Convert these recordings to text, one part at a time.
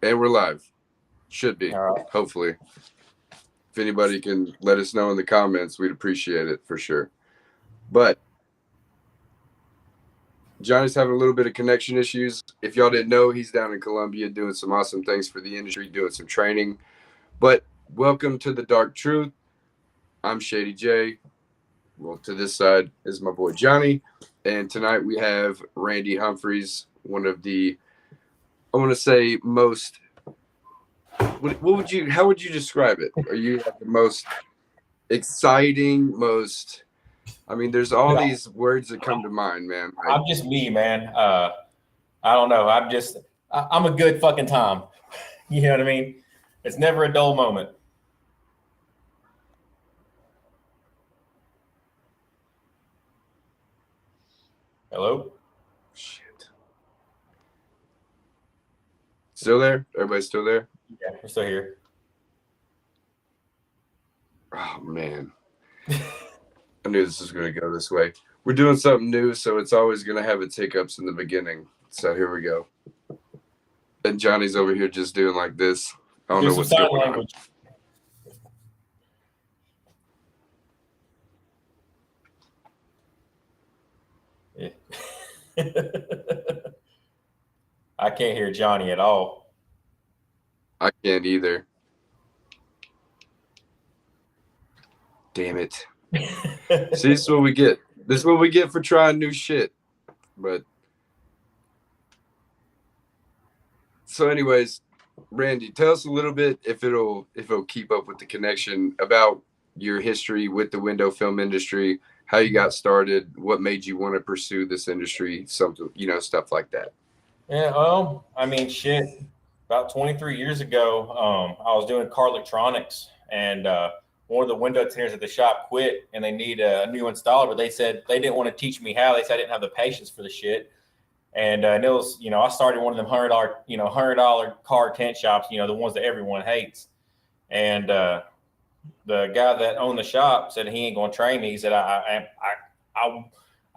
And we're live. Should be, All right. hopefully. If anybody can let us know in the comments, we'd appreciate it for sure. But Johnny's having a little bit of connection issues. If y'all didn't know, he's down in Colombia doing some awesome things for the industry, doing some training. But welcome to the Dark Truth. I'm Shady J. Well, to this side is my boy Johnny. And tonight we have Randy Humphries, one of the, I want to say, most what would you how would you describe it? Are you like the most exciting, most I mean, there's all Dude, these words that come to mind, man. Like I'm just me, man. I don't know. I'm a good fucking time. You know what I mean? It's never a dull moment. Hello? shit. Still there? Everybody still there? Yeah, we're still here. Oh man. I knew this was gonna go this way. We're doing something new, so it's always gonna have its hiccups in the beginning. So here we go. And Johnny's over here just doing like this. I don't Do know some what's sign going on. language. Yeah. I can't hear Johnny at all. I can't either. Damn it. See, this is what we get. This is what we get for trying new shit. But so anyways, Randy, tell us a little bit if it'll keep up with the connection about your history with the window film industry, how you got started, what made you want to pursue this industry, something stuff like that. Yeah, well, I mean, shit. About 23 years ago, I was doing car electronics, and one of the window tenders at the shop quit, and they need a new installer. But they said they didn't want to teach me how. They said I didn't have the patience for the shit. And it was, I started one of them $100 car tent shops, the ones that everyone hates. And the guy that owned the shop said he ain't going to train me. He said I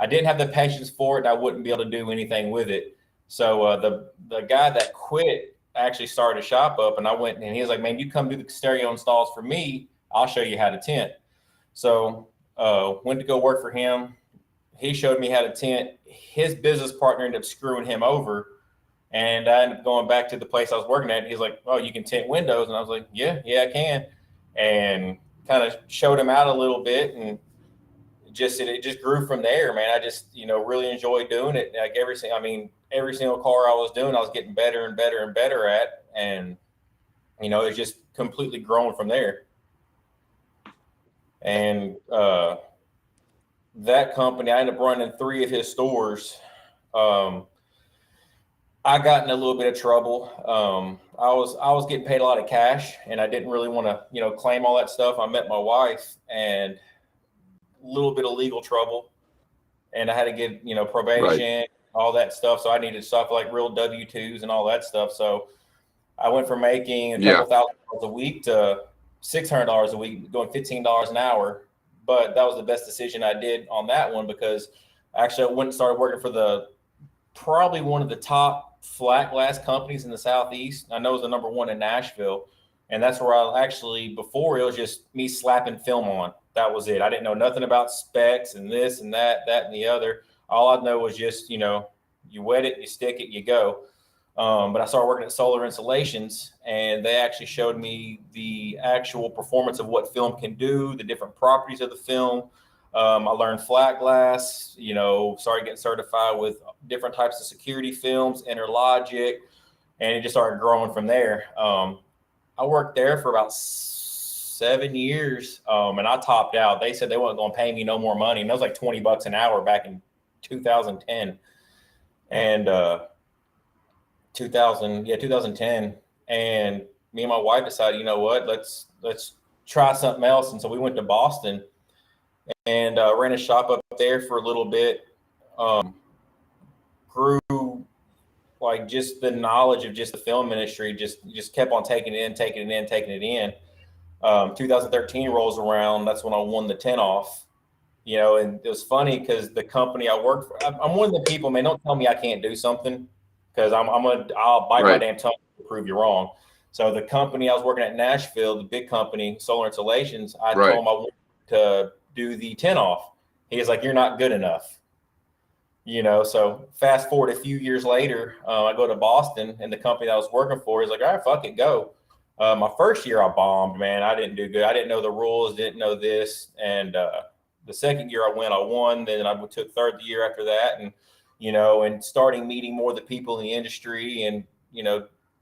didn't have the patience for it. And I wouldn't be able to do anything with it. So the guy that quit actually started a shop up, and I went and he was like, "Man, you come do the stereo installs for me. I'll show you how to tent." So went to go work for him. He showed me how to tent. His business partner ended up screwing him over, and I ended up going back to the place I was working at. He's like, "Oh, you can tint windows," and I was like, "Yeah, yeah, I can," and kind of showed him out a little bit, and it just grew from there, man. I just really enjoyed doing it. Like every single car I was doing, I was getting better and better and better at, and it's just completely grown from there. And that company, I ended up running three of his stores. Um, I got in a little bit of trouble. I was getting paid a lot of cash, and I didn't really want to claim all that stuff. I met my wife, and a little bit of legal trouble, and I had to get Right. probation, all that stuff. So I needed stuff like real W-2s and all that stuff. So I went from making a Yeah. couple $1,000s a week to $600 a week, going $15 an hour. But that was the best decision I did on that one because actually I went and started working for the probably one of the top flat glass companies in the Southeast. I know it's the number one in Nashville. And that's where I actually, before it was just me slapping film on. That was it. I didn't know nothing about specs and this and that and the other. All I know was just, you wet it, you stick it, you go. But I started working at Solar Installations, and they actually showed me the actual performance of what film can do, the different properties of the film. I learned flat glass, started getting certified with different types of security films, Interlogic, and it just started growing from there. I worked there for about 7 years, and I topped out. They said they weren't going to pay me no more money, and that was like $20 an hour back in 2010. And 2010, and me and my wife decided, you know what, let's try something else. And so we went to Boston and ran a shop up there for a little bit. Grew like just the knowledge of just the film industry, just kept on taking it in, taking it in, taking it in. 2013 rolls around, that's when I won the 10 off. And it was funny because the company I work for, I'm one of the people, man, don't tell me I can't do something because I'll bite my Right. damn tongue to prove you wrong. So the company I was working at in Nashville, the big company, Solar Installations, I Right. told him I wanted to do the 10 off. He was like, "You're not good enough." So fast forward a few years later, I go to Boston, and the company that I was working for is like, "All right, fuck it, go." My first year I bombed, man. I didn't do good. I didn't know the rules, didn't know this. And the second year I went, I won. Then I took third the year after that. And starting meeting more of the people in the industry, and,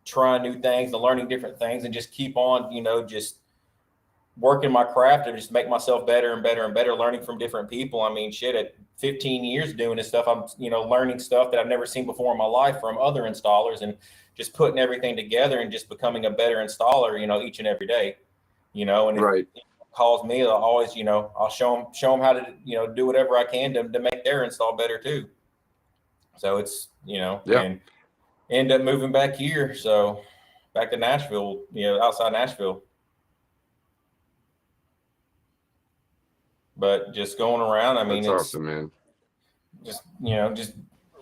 trying new things and learning different things, and just keep on, just working my craft and just make myself better and better and better, learning from different people. I mean, shit, at 15 years doing this stuff, I'm, learning stuff that I've never seen before in my life from other installers, and just putting everything together and just becoming a better installer, each and every day, and if Right. it calls me, I'll always, I'll show them how to, do whatever I can to make their install better too. So it's, Yeah. and end up moving back here. So back to Nashville, outside Nashville. But just going around, I mean, That's it's awesome, man. just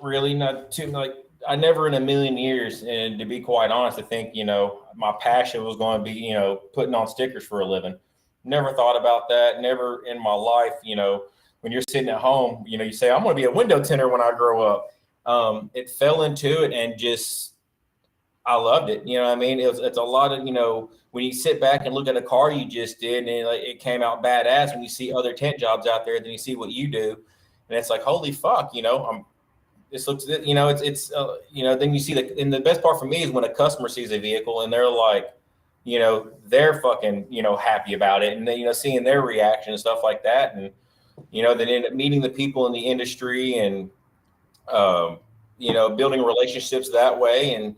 really not too, like, I never in a million years, and to be quite honest, I think, my passion was going to be, putting on stickers for a living. Never thought about that. Never in my life, when you're sitting at home, you say, "I'm going to be a window tinter when I grow up." It fell into it, and just, I loved it. You know what I mean? It's a lot of, when you sit back and look at a car you just did, and it came out badass, when you see other tent jobs out there, then you see what you do, and it's like, holy fuck, this looks, then you see and the best part for me is when a customer sees a vehicle and they're like, they're fucking, happy about it, and then, seeing their reaction and stuff like that. And, then end up meeting the people in the industry, and, building relationships that way. And,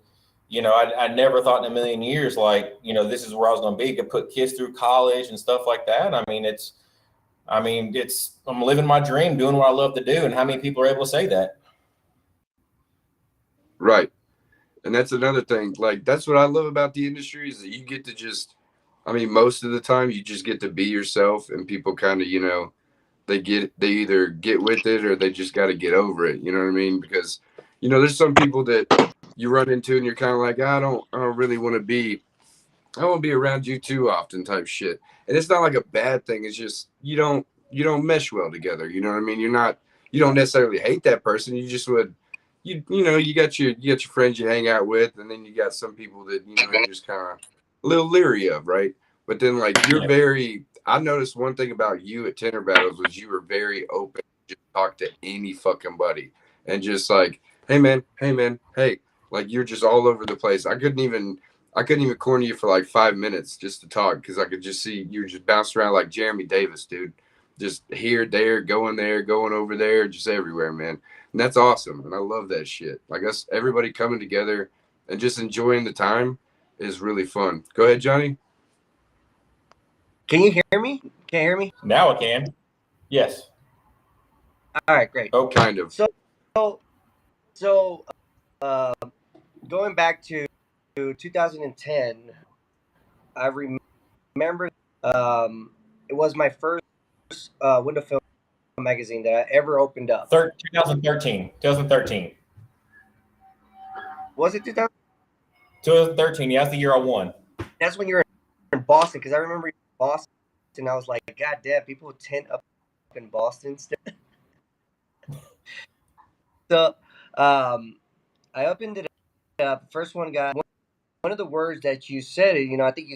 I never thought in a million years, like, this is where I was going to be, could put kids through college and stuff like that. I'm living my dream, doing what I love to do. And how many people are able to say that? Right. And that's another thing. Like, that's what I love about the industry, is that you get to just, I mean, most of the time you just get to be yourself, and people kind of, they either get with it, or they just got to get over it. You know what I mean? Because, there's some people that you run into and you're kind of like, I don't really want to be, I won't be around you too often type shit. And it's not like a bad thing. It's just, you don't mesh well together. You know what I mean? You don't necessarily hate that person. You just would, you got your friends you hang out with, and then you got some people that, you're just kind of a little leery of, right? But then, like, I noticed one thing about you at Tenor Battles was you were very open, just talk to any fucking buddy, and just like, hey man, hey, like, you're just all over the place. I couldn't even corner you for like 5 minutes just to talk, because I could just see you were just bouncing around like Jeremy Davis, dude. Just here, there, going over there, just everywhere, man. And that's awesome. And I love that shit. Like, us, everybody coming together and just enjoying the time is really fun. Go ahead, Johnny. Can you hear me? Can you hear me? Now I can. Yes. All right, great. Oh, Kind of. So, going back to 2010, I remember it was my first window film magazine that I ever opened up. 2013. 2013. Was it 2000? 2013. Yeah, that's the year I won. That's when you were in Boston, because I remember you were in Boston, and I was like, God damn, people tent up in Boston still. So, I opened it up. First one got one of the words that you said. I think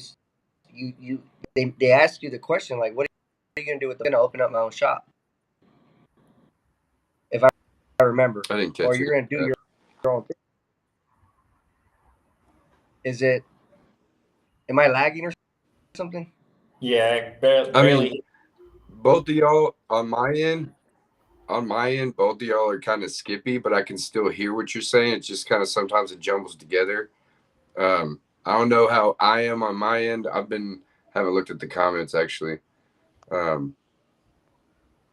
they asked you the question, like, what are you gonna do with I'm gonna open up my own shop, if I remember. I didn't catch or it. you're gonna do your own thing. Am I lagging or something? Yeah, I barely. mean, both of y'all on my end, both of y'all are kind of skippy, but I can still hear what you're saying. It's just kind of sometimes it jumbles together. I don't know how I am on my end. Haven't looked at the comments actually.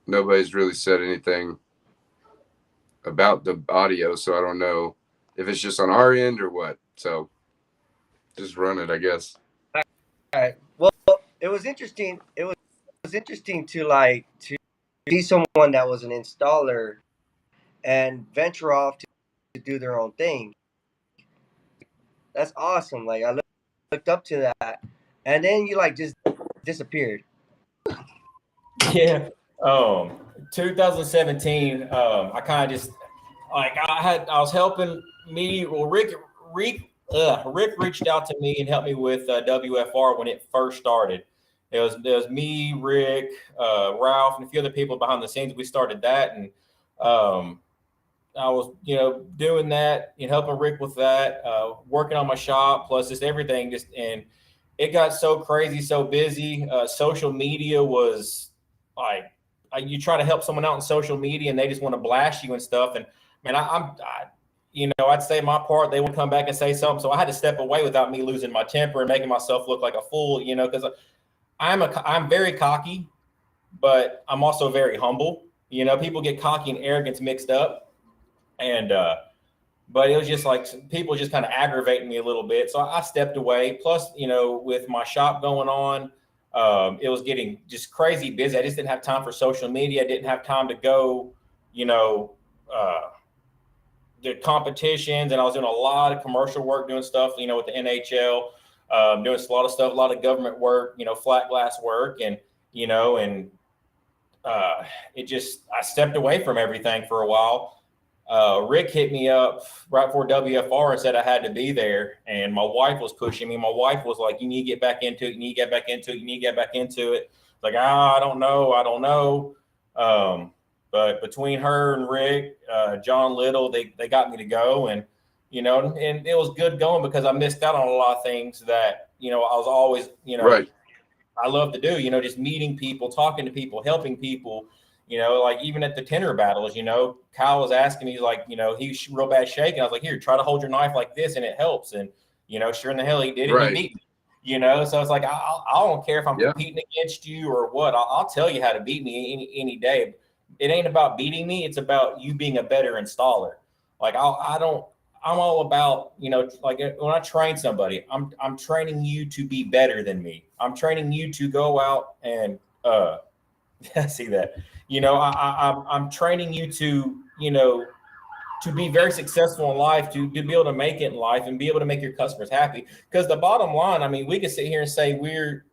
Nobody's really said anything about the audio, so I don't know if it's just on our end or what. So just run it, I guess. All right. Well, it was interesting. It was interesting to see someone that was an installer and venture off to do their own thing. That's awesome. Like I looked up to that, and then you like just disappeared. Yeah. 2017. I kind of just like I was helping me. Well, Rick reached out to me and helped me with WFR when it first started. It was me, Rick, Ralph, and a few other people behind the scenes. We started that, and um, I was, doing that, helping Rick with that, working on my shop, plus just everything. And it got so crazy, so busy. Social media was like, you try to help someone out in social media, and they just want to blast you and stuff. And man, I'd say my part. They would come back and say something, so I had to step away without me losing my temper and making myself look like a fool. Because I'm very cocky, but I'm also very humble. People get cocky and arrogance mixed up, and but it was just like people just kind of aggravating me a little bit, so I stepped away. Plus, with my shop going on, it was getting just crazy busy. I just didn't have time for social media. I didn't have time to go, you know uh, the competitions, and I was doing a lot of commercial work, doing stuff, with the NHL, doing a lot of stuff, a lot of government work, flat glass work, and and uh, it just I stepped away from everything for a while. Rick hit me up right before WFR and said I had to be there, and my wife was pushing me. My wife was like, "You need to get back into it. You need to get back into it. You need to get back into it." Like, I don't know, I don't know. But between her and Rick, John Little, they got me to go, and and it was good going because I missed out on a lot of things that I was always Right. I love to do, just meeting people, talking to people, helping people, like even at the tenor battles, Kyle was asking me, like, he's real bad shaking. I was like, here, try to hold your knife like this and it helps. And, sure in the hell he did it. And he Right. beat me, so it's like, I don't care if I'm Yeah. competing against you or what. I'll tell you how to beat me any day. It ain't about beating me. It's about you being a better installer. Like, I'm all about, like when I train somebody, I'm training you to be better than me. I'm training you to go out and see that. I'm training you to, to be very successful in life, to be able to make it in life and be able to make your customers happy. Because the bottom line, I mean, we can sit here and say we're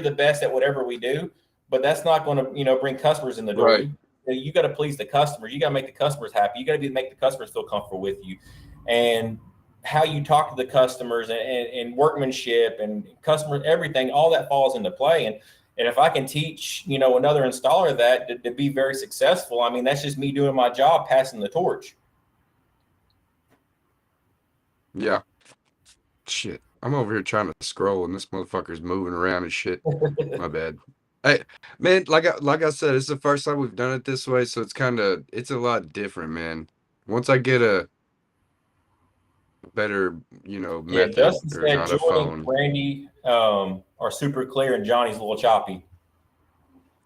the best at whatever we do, but that's not going to, bring customers in the door. Right. You got to please the customers. You got to make the customers happy. You got to make the customers feel comfortable with you, and how you talk to the customers, and workmanship and customers, everything, all that falls into play. And if I can teach, another installer that to be very successful, I mean, that's just me doing my job, passing the torch. Yeah. Shit. I'm over here trying to scroll and this motherfucker's moving around and shit. My bad. Hey, man, like I said, it's the first time we've done it this way, so it's a lot different, man. Once I get a better, Yeah, method Dustin or said not a Jordan, phone. Randy are super clear, and Johnny's a little choppy.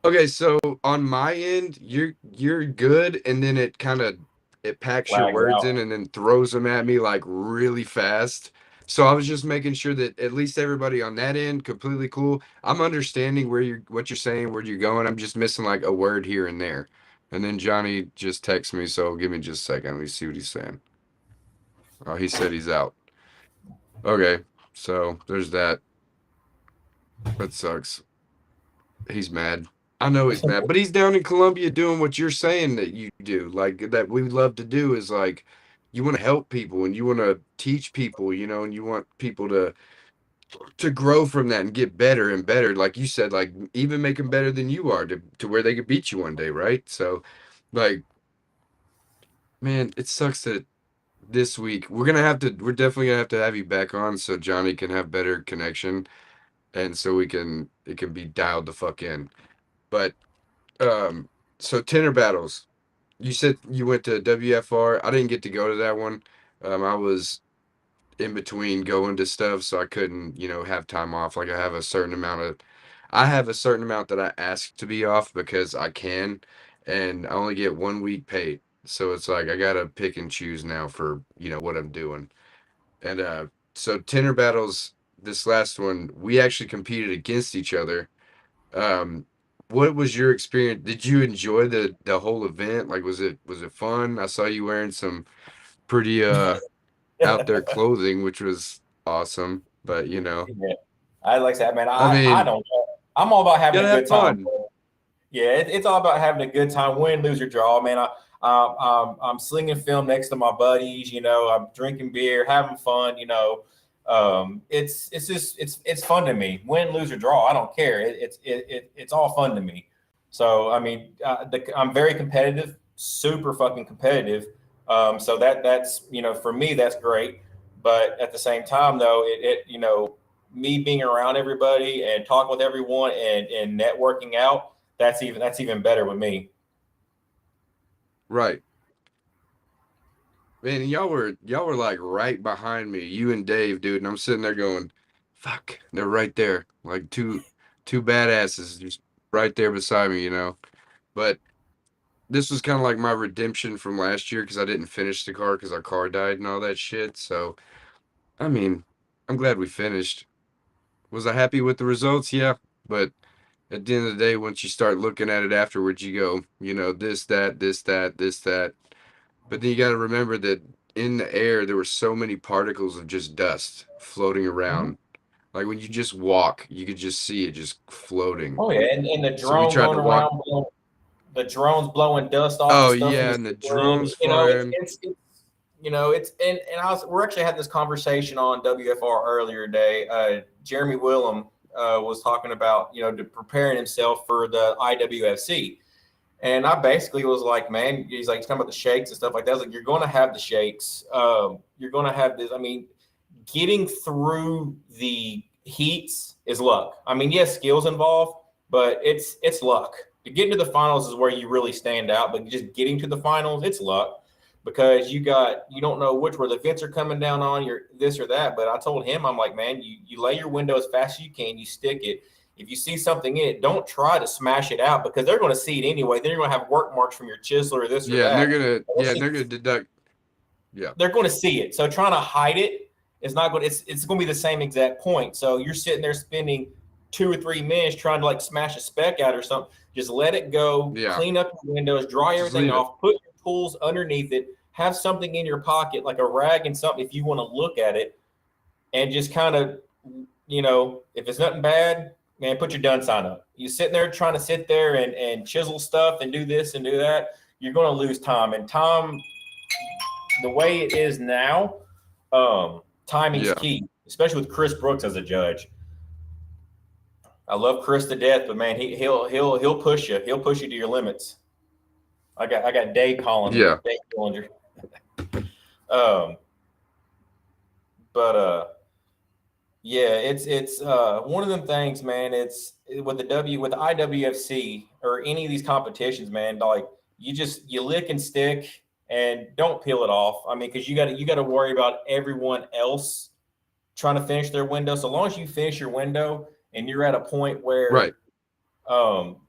Okay, so on my end, you're good, and then it packs your Lags words out. in and then throws them at me like really fast. So I was just making sure that at least everybody on that end completely cool. I'm understanding what you're saying, where you're going. I'm just missing like a word here and there. And then Johnny just texts me, so give me just a second. Let me see what he's saying. Oh, he said he's out. Okay, so there's that. That sucks. He's mad. I know he's mad, but he's down in Colombia doing what you're saying that you do, like that we love to do is like you want to help people and you want to teach people, and you want people to grow from that and get better and better. Like you said, like even make them better than you are to where they could beat you one day, right? So, like, man, it sucks that this week we're definitely gonna have you back on so Johnny can have better connection and so it can be dialed the fuck in. But um, so tenor battles. You said you went to WFR. I didn't get to go to that one. I was in between going to stuff, so I couldn't, have time off. Like I have a certain amount that I ask to be off because I can, and I only get 1 week paid. So it's like I gotta pick and choose now for, what I'm doing. And so tenor battles, this last one, we actually competed against each other. um, what was your experience? Did you enjoy the whole event? Like, was it fun? I saw you wearing some pretty out their clothing, which was awesome. But Yeah. I like that, man. I I mean, don't know. I'm all about having gotta a have good time. fun. Yeah, it's all about having a good time, win, lose, or draw, man. I'm slinging film next to my buddies. I'm drinking beer, having fun. It's just it's fun to me. Win, lose, or draw, I don't care. It's all fun to me. So I mean, I'm very competitive, super fucking competitive. So that's for me that's great. But at the same time, though, me being around everybody and talking with everyone and networking out, that's even better with me. Right. Man, y'all were like right behind me, you and Dave, dude, and I'm sitting there going, "Fuck, they're right there, like two badasses just right there beside me." But this was kind of like my redemption from last year because I didn't finish the car because our car died and all that shit. So, I mean, I'm glad we finished. Was I happy with the results? Yeah, but at the end of the day, once you start looking at it afterwards, you go, this, that, this, that, this, that. But then you got to remember that in the air, there were so many particles of just dust floating Mhm. around. Like when you just walk, you could just see it just floating. Oh yeah, and the So we drone tried going to walk. around, the drones blowing dust off the Oh, stuff in yeah, the and the ceiling. drones flying. It's and we're actually had this conversation on WFR earlier today. Jeremy Willem was talking about preparing himself for the IWFC. And I basically was like, man, he's like, talking about the shakes and stuff like that. I was like, you're going to have the shakes. You're going to have this. I mean, getting through the heats is luck. I mean, yes, skills involved, but it's luck. To get into the finals is where you really stand out. But just getting to the finals, it's luck because you don't know which where the vents are coming down on your this or that. But I told him, I'm like, man, you lay your window as fast as you can, you stick it. If you see something in it, don't try to smash it out because they're going to see it anyway. Then you're going to have work marks from your chisel or this or Yeah, and they're that. gonna yeah, and they're gonna deduct. Yeah, They're going to see it. So trying to hide it is not going. It's going to be the same exact point. So you're sitting there spending 2 or 3 minutes trying to like smash a speck out or something. Just let it go. yeah. Clean up your windows. Dry Just everything leave it. off. Put your tools underneath it. Have something in your pocket like a rag and something if you want to look at it, and just kind of if it's nothing bad, man, put your done sign up. You sitting there trying to sit there and chisel stuff and do this and do that, you're going to lose time. And time, the way it is now, timing's Yeah, key, especially with Chris Brooks as a judge. I love Chris to death, but man, he'll push you. He'll push you to your limits. I got Dave calling me. yeah, Dave Dillinger. Um, but yeah, it's one of them things, man. It's with the IWFC or any of these competitions, man. Like you lick and stick and don't peel it off. I mean, because you got to worry about everyone else trying to finish their window. So long as you finish your window and you're at a point where right.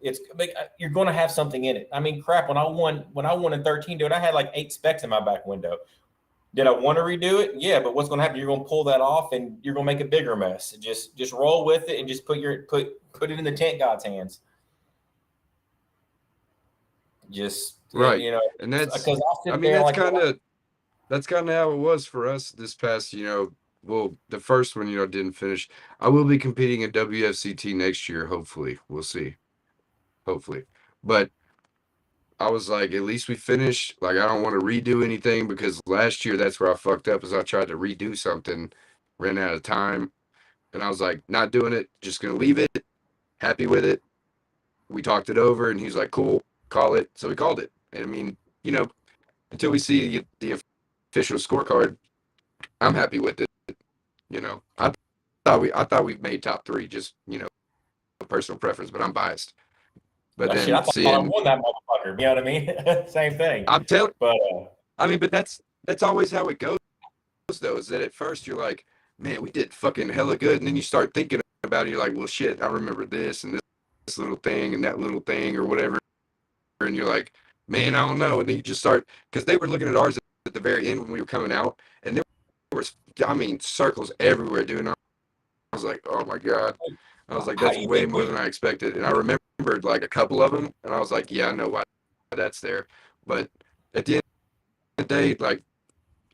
it's like you're going to have something in it. I mean, crap. When I won in 13, dude, I had like 8 specks in my back window. Did I want to redo it? Yeah, but what's going to happen? You're going to pull that off, and you're going to make a bigger mess. Just roll with it, and just put it in the tent god's hands. Just Right. And that's, because I'll I sit mean, there that's like, kind of that's kind of how it was for us this past. Well, the first one, didn't finish. I will be competing in WFCT next year, hopefully. We'll see. Hopefully. But I was like, at least we finished. Like, I don't want to redo anything because last year that's where I fucked up is I tried to redo something, ran out of time, and I was like, not doing it, just gonna leave it, happy with it. We talked it over, and he was like, cool, call it. So we called it. And I mean, until we see the official scorecard, I'm happy with it. I thought we made top three, just personal preference, but I'm biased. But shit, I then thought I seeing, won that motherfucker. You know what I mean? Same thing. I'm telling, But I mean, but that's always how it goes, though. Is that at first you're like, man, we did fucking hella good, and then you start thinking about it, you're like, well, shit, I remember this and this little thing and that little thing or whatever, and you're like, man, I don't know, and then you just start because they were looking at ours at the very end when we were coming out, and there was, I mean, circles everywhere, dude. And I was like, oh my god. I was like, how that's do you way think more we? than I expected. And I remembered like a couple of them, and I was like, yeah, I know why that's there. But at the end of the day, like,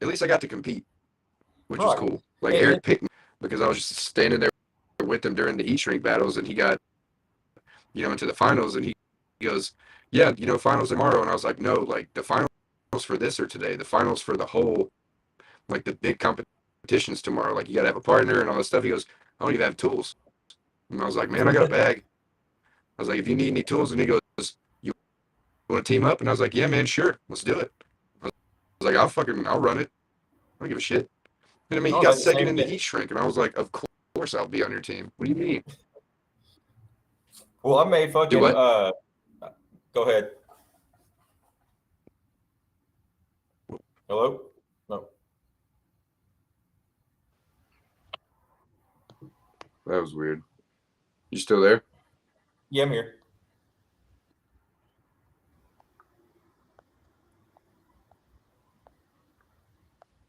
at least I got to compete. which was cool. Like Eric picked me because I was just standing there with him during the heat shrink battles, and he got, into the finals, and he goes, yeah, finals tomorrow. And I was like, no, like the finals for this are today. The finals for the whole, like the big competitions tomorrow. Like you got to have a partner and all this stuff. He goes, I don't even have tools. And I was like, man, I got a bag. I was like, if you need any tools, and he goes, you want to team up? And I was like, yeah, man, sure, let's do it. I was like, I'll run it. I don't give a shit. And I mean, he got second in the heat shrink, and I was like, of course I'll be on your team. What do you mean? Well, I made fucking. Go ahead. Hello? No. That was weird. You still there? Yeah, I'm here.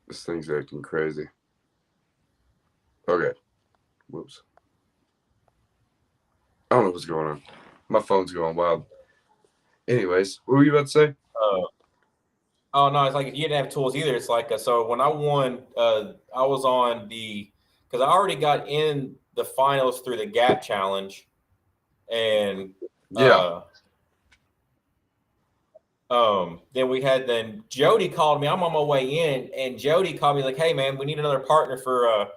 This thing's acting crazy. Okay. Whoops. I don't know what's going on. My phone's going wild. Anyways, what were you about to say? Oh no, it's like you didn't have tools either. It's like so when I won, I was on because I already got in the finals through the Gap Challenge, and then Jody called me. I'm on my way in, and Jody called me like, "Hey man, we need another partner for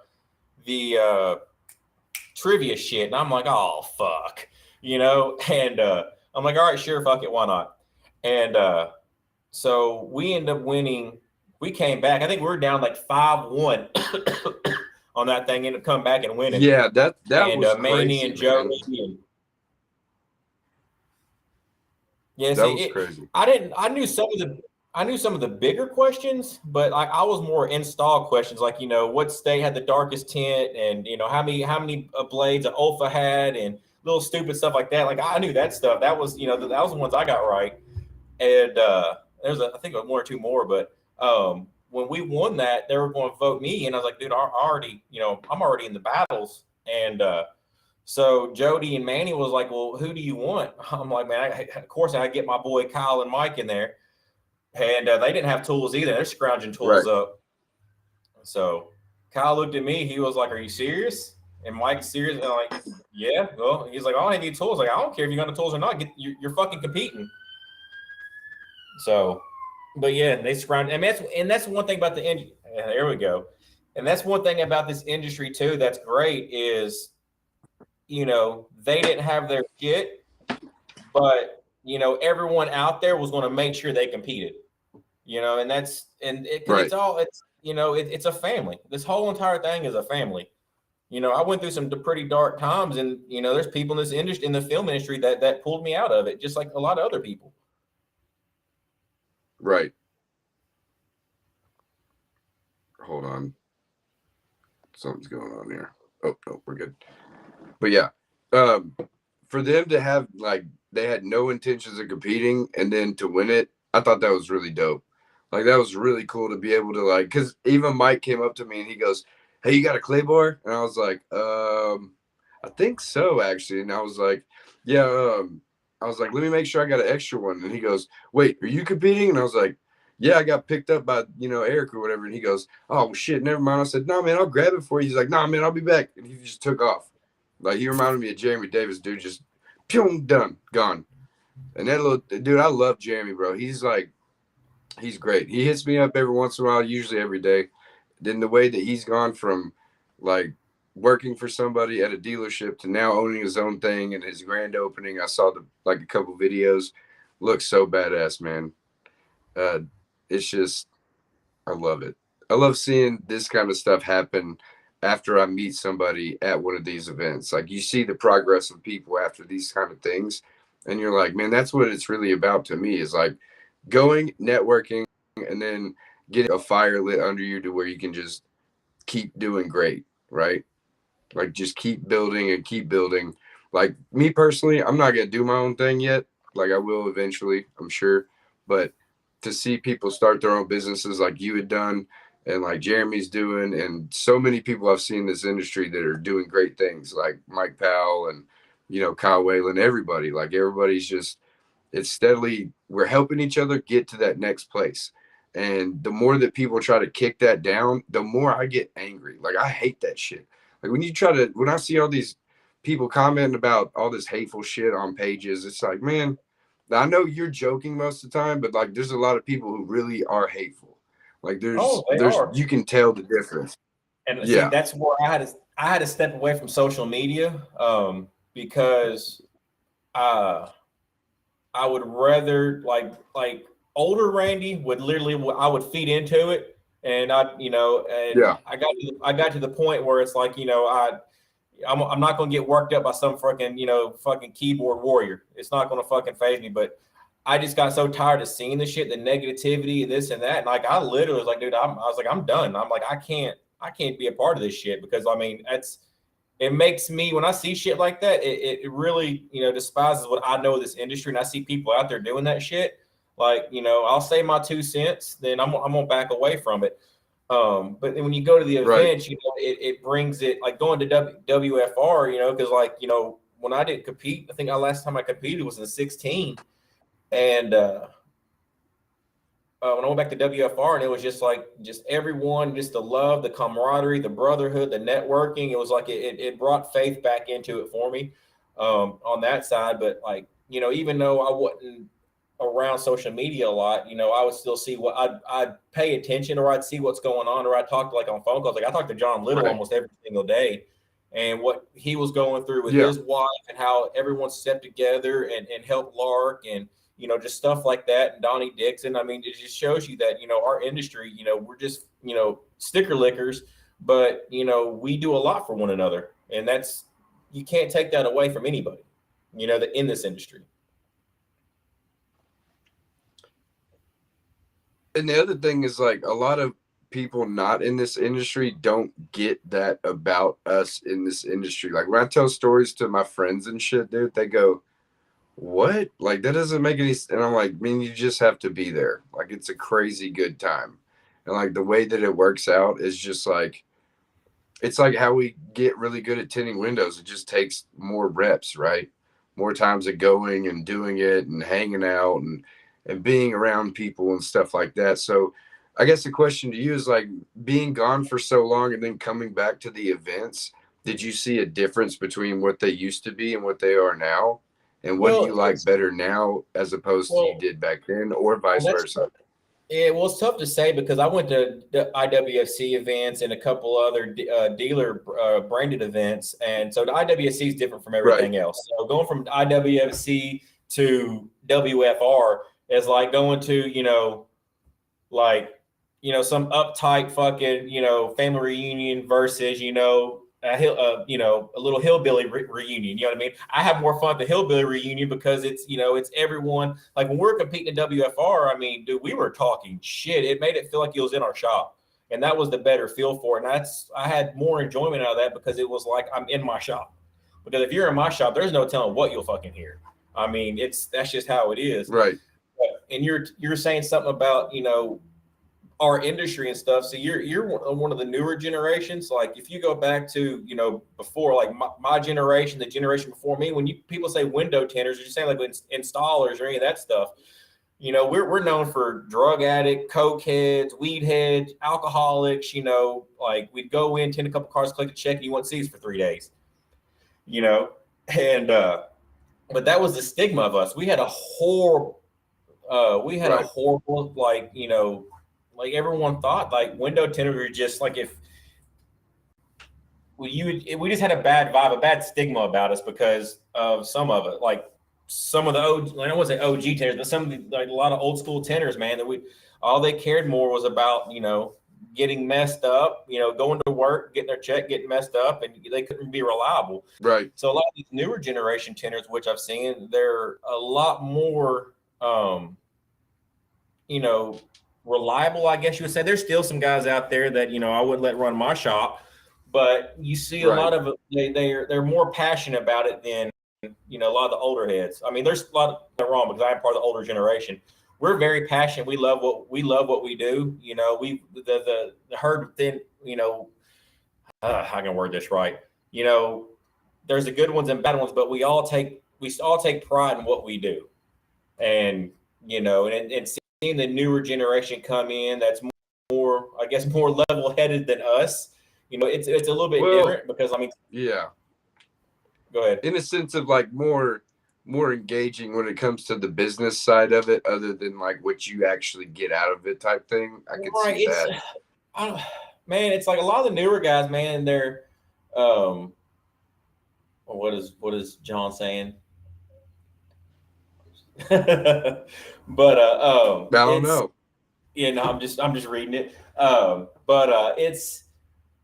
the trivia shit." And I'm like, "Oh fuck," And I'm like, "All right, sure, fuck it, why not?" And so we ended up winning. We came back. I think we were down like 5-1 on that thing. Ended up coming back and winning. Yeah, that was Manny and Jody. Yeah, that was crazy. I knew some of the bigger questions, but I was more install questions, like what state had the darkest tint, and how many blades an Olfa had, and little stupid stuff like that. Like I knew that stuff. That was that was the ones I got right, and there's I think one or two more, but when we won that, they were going to vote me, and I was like, dude, I'm already in the battles, and so Jody and Manny was like, well, who do you want? I'm like, man, of course I get my boy Kyle and Mike in there, and they didn't have tools either. They're scrounging tools up. So Kyle looked at me. He was like, are you serious? And Mike's serious. And I'm like, yeah. Well, he's like, I need tools. Like, I don't care if you got the tools or not. You're fucking competing. So, but yeah, they scrounged. And that's one thing about the industry. There we go. And that's one thing about this industry too that's great is, they didn't have their shit, but everyone out there was going to make sure they competed. And it's a family. This whole entire thing is a family. I went through some pretty dark times, and there's people in this industry, in the film industry, that pulled me out of it, just like a lot of other people. Right. Hold on. Something's going on here. Oh, no, we're good. But yeah, for them to have, like, they had no intentions of competing and then to win it, I thought that was really dope. Like, that was really cool to be able to, like, because even Mike came up to me and he goes, hey, you got a clay bar? And I was like, I think so, actually. And I was like, yeah, I was like, let me make sure I got an extra one. And he goes, wait, are you competing? And I was like, yeah, I got picked up by, Eric or whatever. And he goes, oh, shit, never mind. I said, no, man, I'll grab it for you. He's like, no, man, I'll be back. And he just took off. Like, he reminded me of Jeremy Davis, dude, just, pew, done, gone. And that little, dude, I love Jeremy, bro. He's great. He hits me up every once in a while, usually every day. Then the way that he's gone from, like, working for somebody at a dealership to now owning his own thing and his grand opening, I saw a couple videos. Looks so badass, man. It's just, I love it. I love seeing this kind of stuff happen after I meet somebody at one of these events. Like, you see the progress of people after these kind of things, and you're like, man, that's what it's really about to me, is like going, networking, and then getting a fire lit under you to where you can just keep doing great, right? Like, just keep building and keep building. Like, me personally, I'm not going to do my own thing yet. Like, I will eventually, I'm sure. But to see people start their own businesses like you had done and like Jeremy's doing, and so many people I've seen in this industry that are doing great things, like Mike Powell and, Kyle Whalen, everybody. Like, everybody's just, it's steadily, we're helping each other get to that next place. And the more that people try to kick that down, the more I get angry. Like, I hate that shit. Like, when I see all these people commenting about all this hateful shit on pages, it's like, man, I know you're joking most of the time, but like, there's a lot of people who really are hateful. Like, Oh, they there's, are. you can tell the difference. And see, Yeah. that's where I had to step away from social media because I would rather like older Randy would literally I would feed into it, and Yeah. I got to the point where it's like I'm not going to get worked up by some fucking keyboard warrior. It's not going to fucking phase me. But I just got so tired of seeing the shit, the negativity, this and that. And like I literally was like, dude, I was like, I'm done. I'm like, I can't be a part of this shit because I mean, it makes me when I see shit like that, it really despises what I know of this industry, and I see people out there doing that shit. Like I'll say my 2 cents, then I'm gonna back away from it. But then when you go to the Right. events, it brings it like going to WFR, because when I didn't compete, I think the last time I competed was in 16, and when I went back to WFR, and it was just like everyone, just the love, the camaraderie, the brotherhood, the networking. It was like it brought faith back into it for me on that side. But like even though I wasn't around social media a lot, I would still see what I'd pay attention, or I'd see what's going on, or I'd talk to like on phone calls. Like I talked to John Little Right. almost every single day, and what he was going through with Yeah. his wife, and how everyone stepped together and helped Lark, and just stuff like that. And Donnie Dixon. I mean, it just shows you that our industry, we're just sticker lickers, but we do a lot for one another, and that's you can't take that away from anybody, that in this industry. And the other thing is, like, a lot of people not in this industry don't get that about us in this industry. Like, when I tell stories to my friends and shit, dude, they go, what? Like, that doesn't make any sense. And I'm like, I mean, you just have to be there. Like, it's a crazy good time. And like, the way that it works out is just like, it's like how we get really good at tinting windows. It just takes more reps, right? More times of going and doing it and hanging out and being around people and stuff like that. So I guess the question to you is, like, being gone for so long and then coming back to the events, did you see a difference between what they used to be and what they are now? And what do you Well, like better now as opposed to you well, did back then, or vice that's versa? yeah. Well, it's tough to say because I went to the IWFC events and a couple other dealer branded events, and so the IWFC is different from Right. everything else. So going from IWFC to WFR is like going to like some uptight fucking family reunion versus a little hillbilly reunion. You know what I mean? I have more fun at the hillbilly reunion because it's everyone. Like when we're competing in WFR, I mean, dude, we were talking shit. It made it feel like it was in our shop, and that was the better feel for it. And I had more enjoyment out of that because it was like I'm in my shop. Because if you're in my shop, there's no telling what you'll fucking hear. I mean, that's just how it is. Right. And you're saying something about our industry and stuff. So you're one of the newer generations. Like if you go back to before, like my generation, the generation before me, when people say window tinters, you're saying like installers or any of that stuff. We're known for drug addict, coke heads, weed heads, alcoholics. Like we'd go in, tint a couple cars, collect a check, and you wouldn't see us for 3 days. And but that was the stigma of us. We had a horrible, Right. like everyone thought like window tinters were just like if we just had a bad vibe, a bad stigma about us because of some of it. Like some of the OG, I don't want to say OG tinters, but some of the, like a lot of old school tinters, man, that all they cared more was about, getting messed up, going to work, getting their check, getting messed up, and they couldn't be reliable. Right. So a lot of these newer generation tinters, which I've seen, they're a lot more, reliable, I guess you would say. There's still some guys out there that I wouldn't let run my shop, but you see a Right. lot of they're more passionate about it than a lot of the older heads. I mean, there's a lot of wrong because I'm part of the older generation. We're very passionate. We love what we do. We the herd thin. I can word this right. There's the good ones and bad ones, but we all take pride in what we do, and and seeing the newer generation come in that's more, I guess, more level-headed than us. It's a little bit different because, yeah, go ahead. in a sense of like more engaging when it comes to the business side of it, other than like what you actually get out of it type thing. I could see that. Man, it's like a lot of the newer guys, man, they're what is John saying? But I don't it's know. I'm just reading it. It's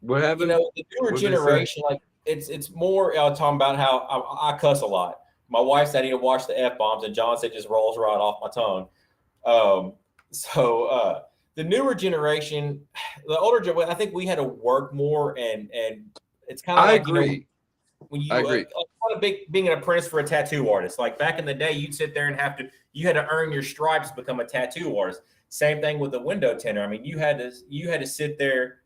What happened. The newer What'd they say? generation, like it's more talking about how I cuss a lot. My wife said I need to watch the F-bombs, and John said just rolls right off my tongue. The newer generation, the older generation, I think we had to work more, and it's kind of I like agree. when you I agree. kind of being an apprentice for a tattoo artist. Like back in the day, you'd sit there and you had to earn your stripes to become a tattoo artist. Same thing with the window tinter. I mean, you had to sit there.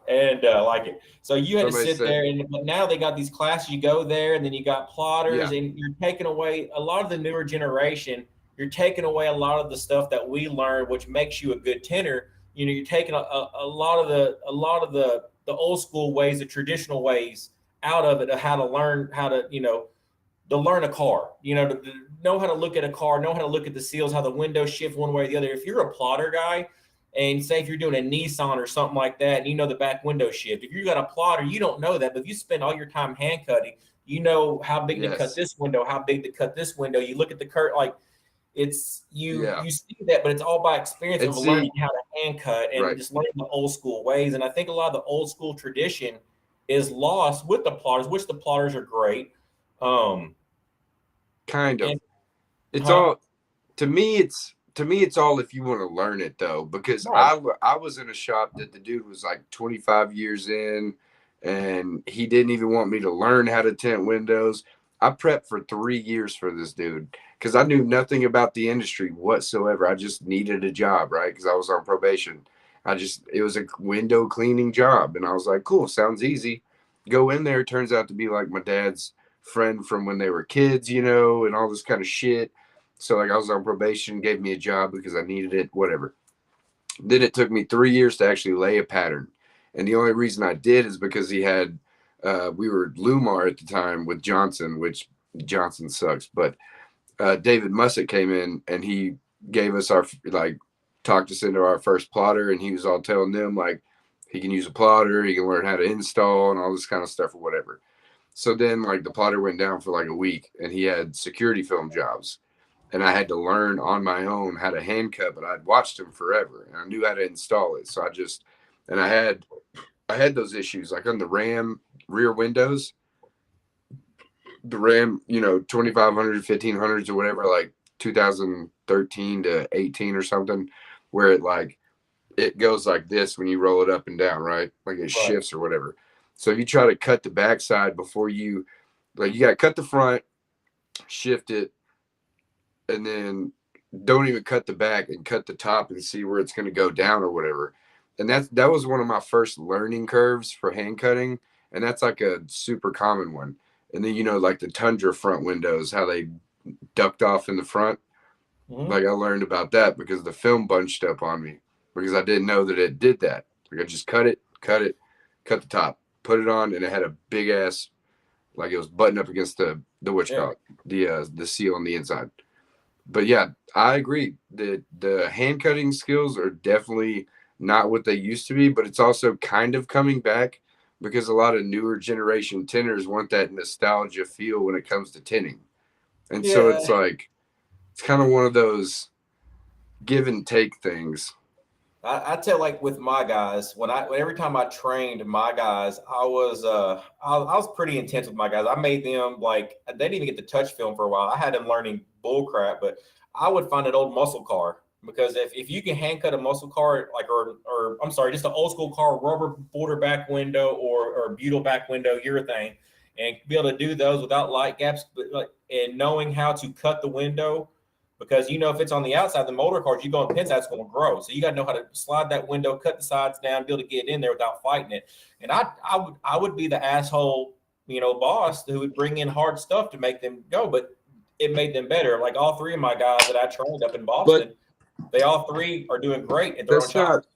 And like it. So you had to sit there, but now they got these classes. You go there, and then you got plotters, and you're taking away a lot of the newer generation. You're taking away a lot of the stuff that we learned, which makes you a good tinter. You're taking a lot of the old school ways, the traditional ways out of it, of how to learn how to to learn a car. To know how to look at a car, know how to look at the seals, how the windows shift one way or the other. If you're a plotter guy. And say if you're doing a Nissan or something like that, and the back window shift. If you got a plotter, you don't know that. But if you spend all your time hand cutting, you know how big to cut this window, how big to cut this window. You look at the curve, like it's you see that, but it's all by experience of learning how to hand cut and just learning the old school ways. And I think a lot of the old school tradition is lost with the plotters, which the plotters are great. Kind of. It's all to me. It's all if you want to learn it though, because I was in a shop that the dude was like 25 years in, and he didn't even want me to learn how to tint windows. I prepped for 3 years for this dude because I knew nothing about the industry whatsoever. I just needed a job, right? Because I was on probation. It was a window cleaning job, and I was like, cool, sounds easy. Go in there. Turns out to be like my dad's friend from when they were kids, and all this kind of shit. So like I was on probation, gave me a job because I needed it, whatever. Then it took me 3 years to actually lay a pattern. And the only reason I did is because he had, we were Lumar at the time with Johnson, which Johnson sucks. But David Mussett came in and he gave us talked us into our first plotter. And he was all telling them like, he can use a plotter, he can learn how to install and all this kind of stuff or whatever. So then like the plotter went down for like a week and he had security film jobs. And I had to learn on my own how to hand cut, but I'd watched him forever and I knew how to install it. So I had those issues like on the Ram rear windows, the Ram, 2500, 1500s or whatever, like 2013 to 18 or something, where it goes like this when you roll it up and down, right? Like it shifts or whatever. So if you try to cut the backside before you got to cut the front, shift it, and then don't even cut the back and cut the top and see where it's going to go down or whatever. And that was one of my first learning curves for hand cutting. And that's like a super common one. And then, like the Tundra front windows, how they ducked off in the front. Mm-hmm. Like I learned about that because the film bunched up on me because I didn't know that it did that. Like I just cut the top, put it on, and it had a big ass, like it was buttoned up against the seal on the inside. But yeah, I agree that the hand cutting skills are definitely not what they used to be, but it's also kind of coming back because a lot of newer generation tinters want that nostalgia feel when it comes to tinting. And so it's like, it's kind of one of those give and take things. I tell like with my guys, every time I trained my guys, I was pretty intense with my guys. I made them like they didn't even get to touch film for a while. I had them learning bull crap, but I would find an old muscle car because if you can hand cut a muscle car or I'm sorry, just an old school car, rubber border back window or butyl back window, urethane, and be able to do those without light gaps, and knowing how to cut the window. Because if it's on the outside, the motor cars, you go in pin side, it's going to grow. So you got to know how to slide that window, cut the sides down, be able to get in there without fighting it. And I would be the asshole, boss who would bring in hard stuff to make them go. But it made them better. Like all three of my guys that I trained up in Boston, they all three are doing great at their own shops.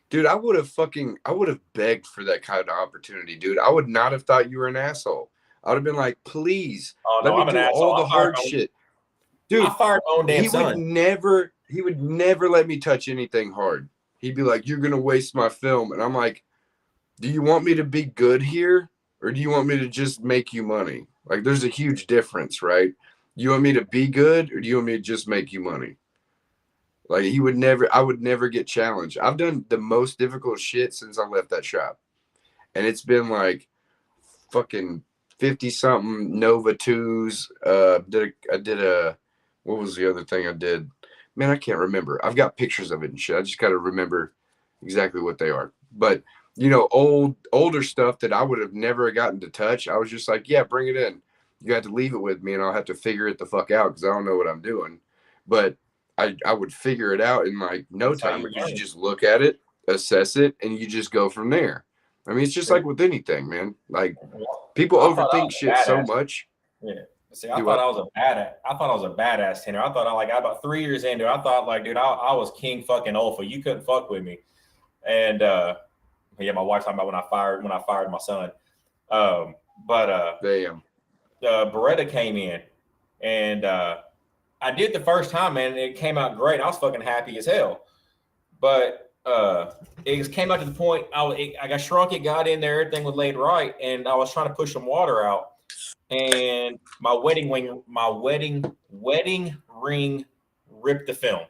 Dude, I would have begged for that kind of opportunity, dude. I would not have thought you were an asshole. I would have been like, please, let me do all the hard shit. Dude, I fired my own damn son. He would never let me touch anything hard. He'd be like, you're going to waste my film. And I'm like, do you want me to be good here? Or do you want me to just make you money? Like, there's a huge difference, right? You want me to be good, or do you want me to just make you money? Like, I would never get challenged. I've done the most difficult shit since I left that shop. And it's been like fucking 50-something Nova 2s. I did a, what was the other thing I did? Man, I can't remember. I've got pictures of it and shit. I just got to remember exactly what they are. But, you know, older stuff that I would have never gotten to touch, I was just like, yeah, bring it in. You have to leave it with me, and I'll have to figure it the fuck out because I don't know what I'm doing. But I would figure it out in like no time because you just look at it, assess it, and you just go from there. I mean, it's just like with anything, man. Like, people overthink shit so much. Yeah. See, I thought I was a badass tenor. I thought I about 3 years into it, I thought like, dude, I was king fucking alpha. You couldn't fuck with me. And yeah, my wife's talking about when I fired my son. Damn. Beretta came in, and I did the first time, man. And it came out great. I was fucking happy as hell. But it came out to the point I got shrunk. It got in there. Everything was laid right, and I was trying to push some water out. And my wedding ring ripped the film,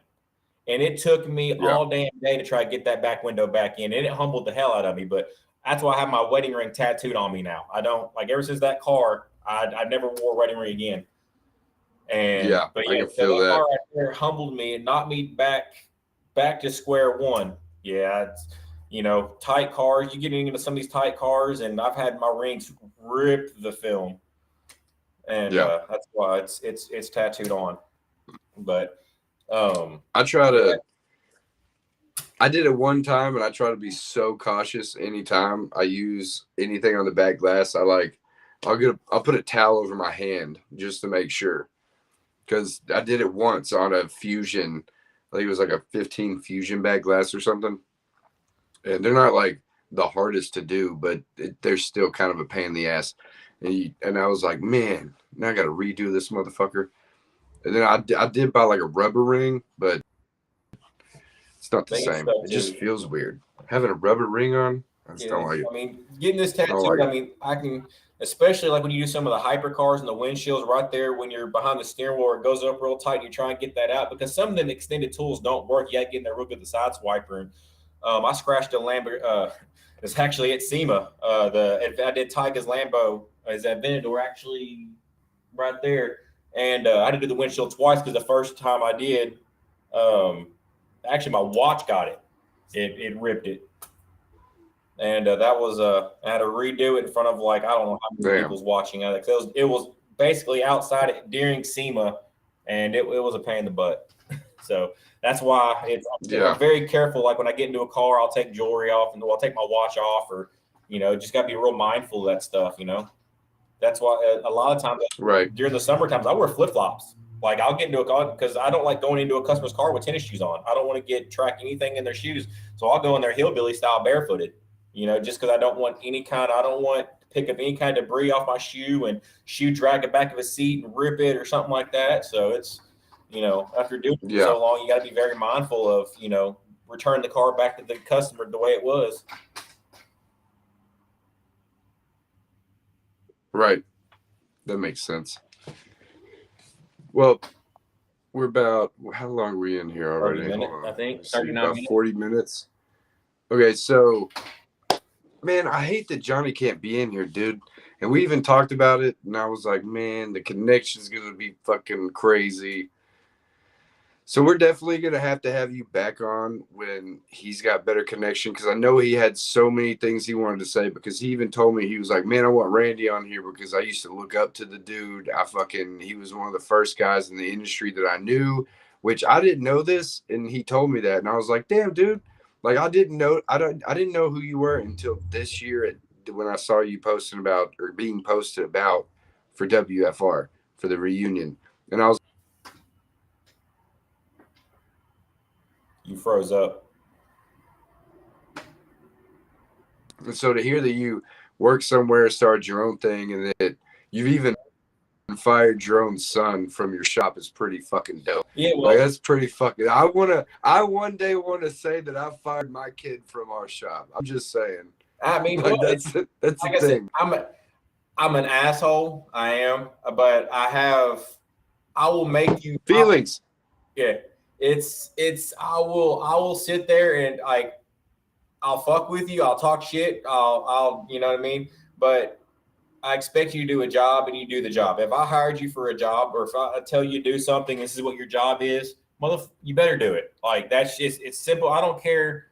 and it took me all damn day to try to get that back window back in, and it humbled the hell out of me. But that's why I have my wedding ring tattooed on me now. I don't like ever since that car, I never wore a wedding ring again. And I can feel that. Car right there humbled me and knocked me back to square one. Yeah, it's, you know, tight cars. You get into some of these tight cars, and I've had my rings rip the film. And that's why it's tattooed on. But I did it one time, and I try to be so cautious anytime I use anything on the back glass. I'll put a towel over my hand just to make sure, because I did it once on a Fusion. I think it was like a 15 Fusion back glass or something, and they're not like the hardest to do, but they're still kind of a pain in the ass. And I was like, man, now I got to redo this motherfucker. And then I did buy like a rubber ring, but it's not the same. It just feels weird. Having a rubber ring on, I just don't like it. I mean, getting this tattoo, I can, especially like when you do some of the hyper cars and the windshields right there when you're behind the steering wheel, it goes up real tight and you try and get that out, because some of them extended tools don't work. You got to get in there real good, the side swiper. And I scratched a Lambo. It's actually at SEMA. I did Tyga's Lambo. Is that Venador actually right there? And I had to do the windshield twice because the first time I did, actually my watch got it. It ripped it. And that was I had to redo it in front of like I don't know how many people was watching it. It was basically outside during SEMA, and it was a pain in the butt. So that's why I'm very careful. Like when I get into a car, I'll take jewelry off and I'll take my watch off, or just got to be real mindful of that stuff. That's why a lot of times during the summer times I wear flip flops. Like I'll get into a car because I don't like going into a customer's car with tennis shoes on. I don't want to track anything in their shoes, so I'll go in there hillbilly style barefooted. Just because I don't want to pick up any kind of debris off my shoe and shoe drag the back of a seat and rip it or something like that. So it's, after doing it so long, you got to be very mindful of, return the car back to the customer the way it was. Right. That makes sense. Well, we're about, how long are we in here already? 30 minutes, I think. 39 about minutes. 40 minutes. Okay, so, man, I hate that Johnny can't be in here, dude. And we even talked about it, and I was like, man, the connection's going to be fucking crazy. So we're definitely going to have you back on when he's got better connection, because I know he had so many things he wanted to say, because he even told me, he was like, man, I want Randy on here because I used to look up to the dude. He was one of the first guys in the industry that I knew, which I didn't know this, and he told me that, and I was like, damn, dude. Like, I didn't know who you were until this year when I saw you posting about, or being posted about, for WFR for the reunion, and I was. You froze up. And so to hear that you work somewhere, started your own thing, and that you've even fired your own son from your shop is pretty fucking dope. Yeah, Like, well, that's pretty fucking. I one day want to say that I fired my kid from our shop. I'm just saying. I mean, Like, well, that's a like I said, thing. I'm an asshole. I am, but I will make you Feelings. yeah, I will sit there and like I'll fuck with you. I'll talk shit. you know what I mean. But I expect you to do a job and you do the job. If I hired you for a job or if I tell you to do something, this is what your job is, you better do it. Like that's just it's simple. I don't care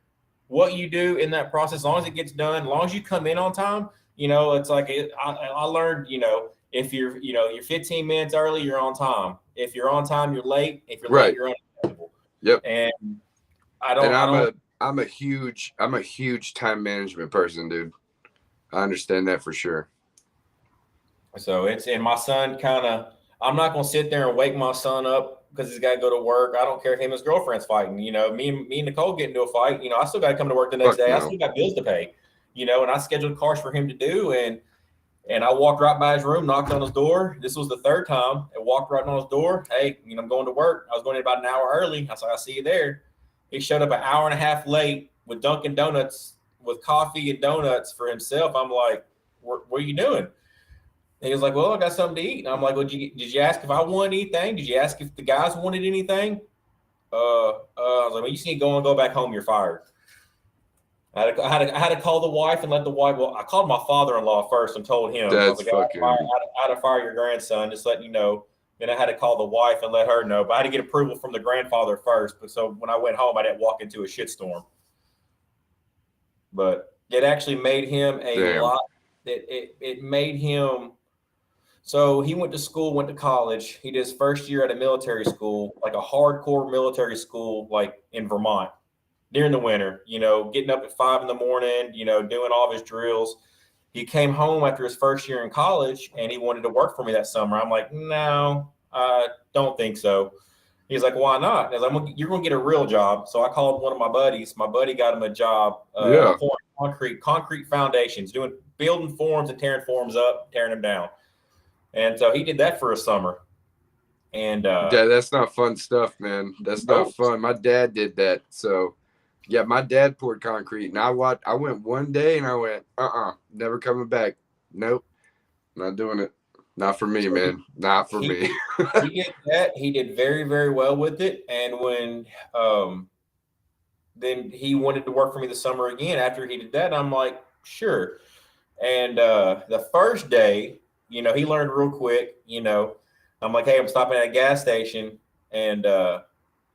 what you do in that process, as long as it gets done, as long as you come in on time. You know, it's like I learned. You know, if you're 15 minutes early, you're on time. If you're on time, you're late. If you're Right. late, you're unacceptable. Yep. And I'm a huge time management person, dude. I understand that for sure. So and my son I'm not going to sit there and wake my son up because he's got to go to work. I don't care if him and his girlfriend's fighting. You know, me and Nicole get into a fight. You know, I still got to come to work the next day. No. I still got bills to pay. You know, and I scheduled cars for him to do. And I walked right by his room, knocked on his door. This was the third time. I walked right on his door. Hey, you know, I'm going to work. I was going in about an hour early. I said, I'll see you there. He showed up an hour and a half late with Dunkin' Donuts, with coffee and donuts for himself. I'm like, what are you doing? And he was like, well, I got something to eat. And I'm like, well, did you ask if I wanted anything? Did you ask if the guys wanted anything? I was like, well, you just need to go back home. You're fired. I had to call the wife and let the wife. Well, I called my father-in-law first and told him. I was like, I had to fire your grandson. Just letting you know. Then I had to call the wife and let her know. But I had to get approval from the grandfather first. But so when I went home, I didn't walk into a shitstorm. But it actually made him lot. It made him. So he went to school, went to college. He did his first year at a military school, like a hardcore military school, like in Vermont during the winter, you know, getting up at 5 a.m, you know, doing all of his drills. He came home after his first year in college and he wanted to work for me that summer. I'm like, no, I don't think so. He's like, why not? Because you're going to get a real job. So I called one of my buddies. My buddy got him a job pouring concrete foundations, building forms and tearing forms up, tearing them down. And so he did that for a summer. And that's not fun stuff, man. That's not fun. My dad did that. So yeah, my dad poured concrete, and I went one day, and I went, never coming back. Nope, not doing it. Not for me, man. Not for me. He did that. He did very, very well with it. And when then he wanted to work for me the summer again after he did that, I'm like, sure. And the first day, you know, he learned real quick. You know, I'm like, hey, I'm stopping at a gas station, and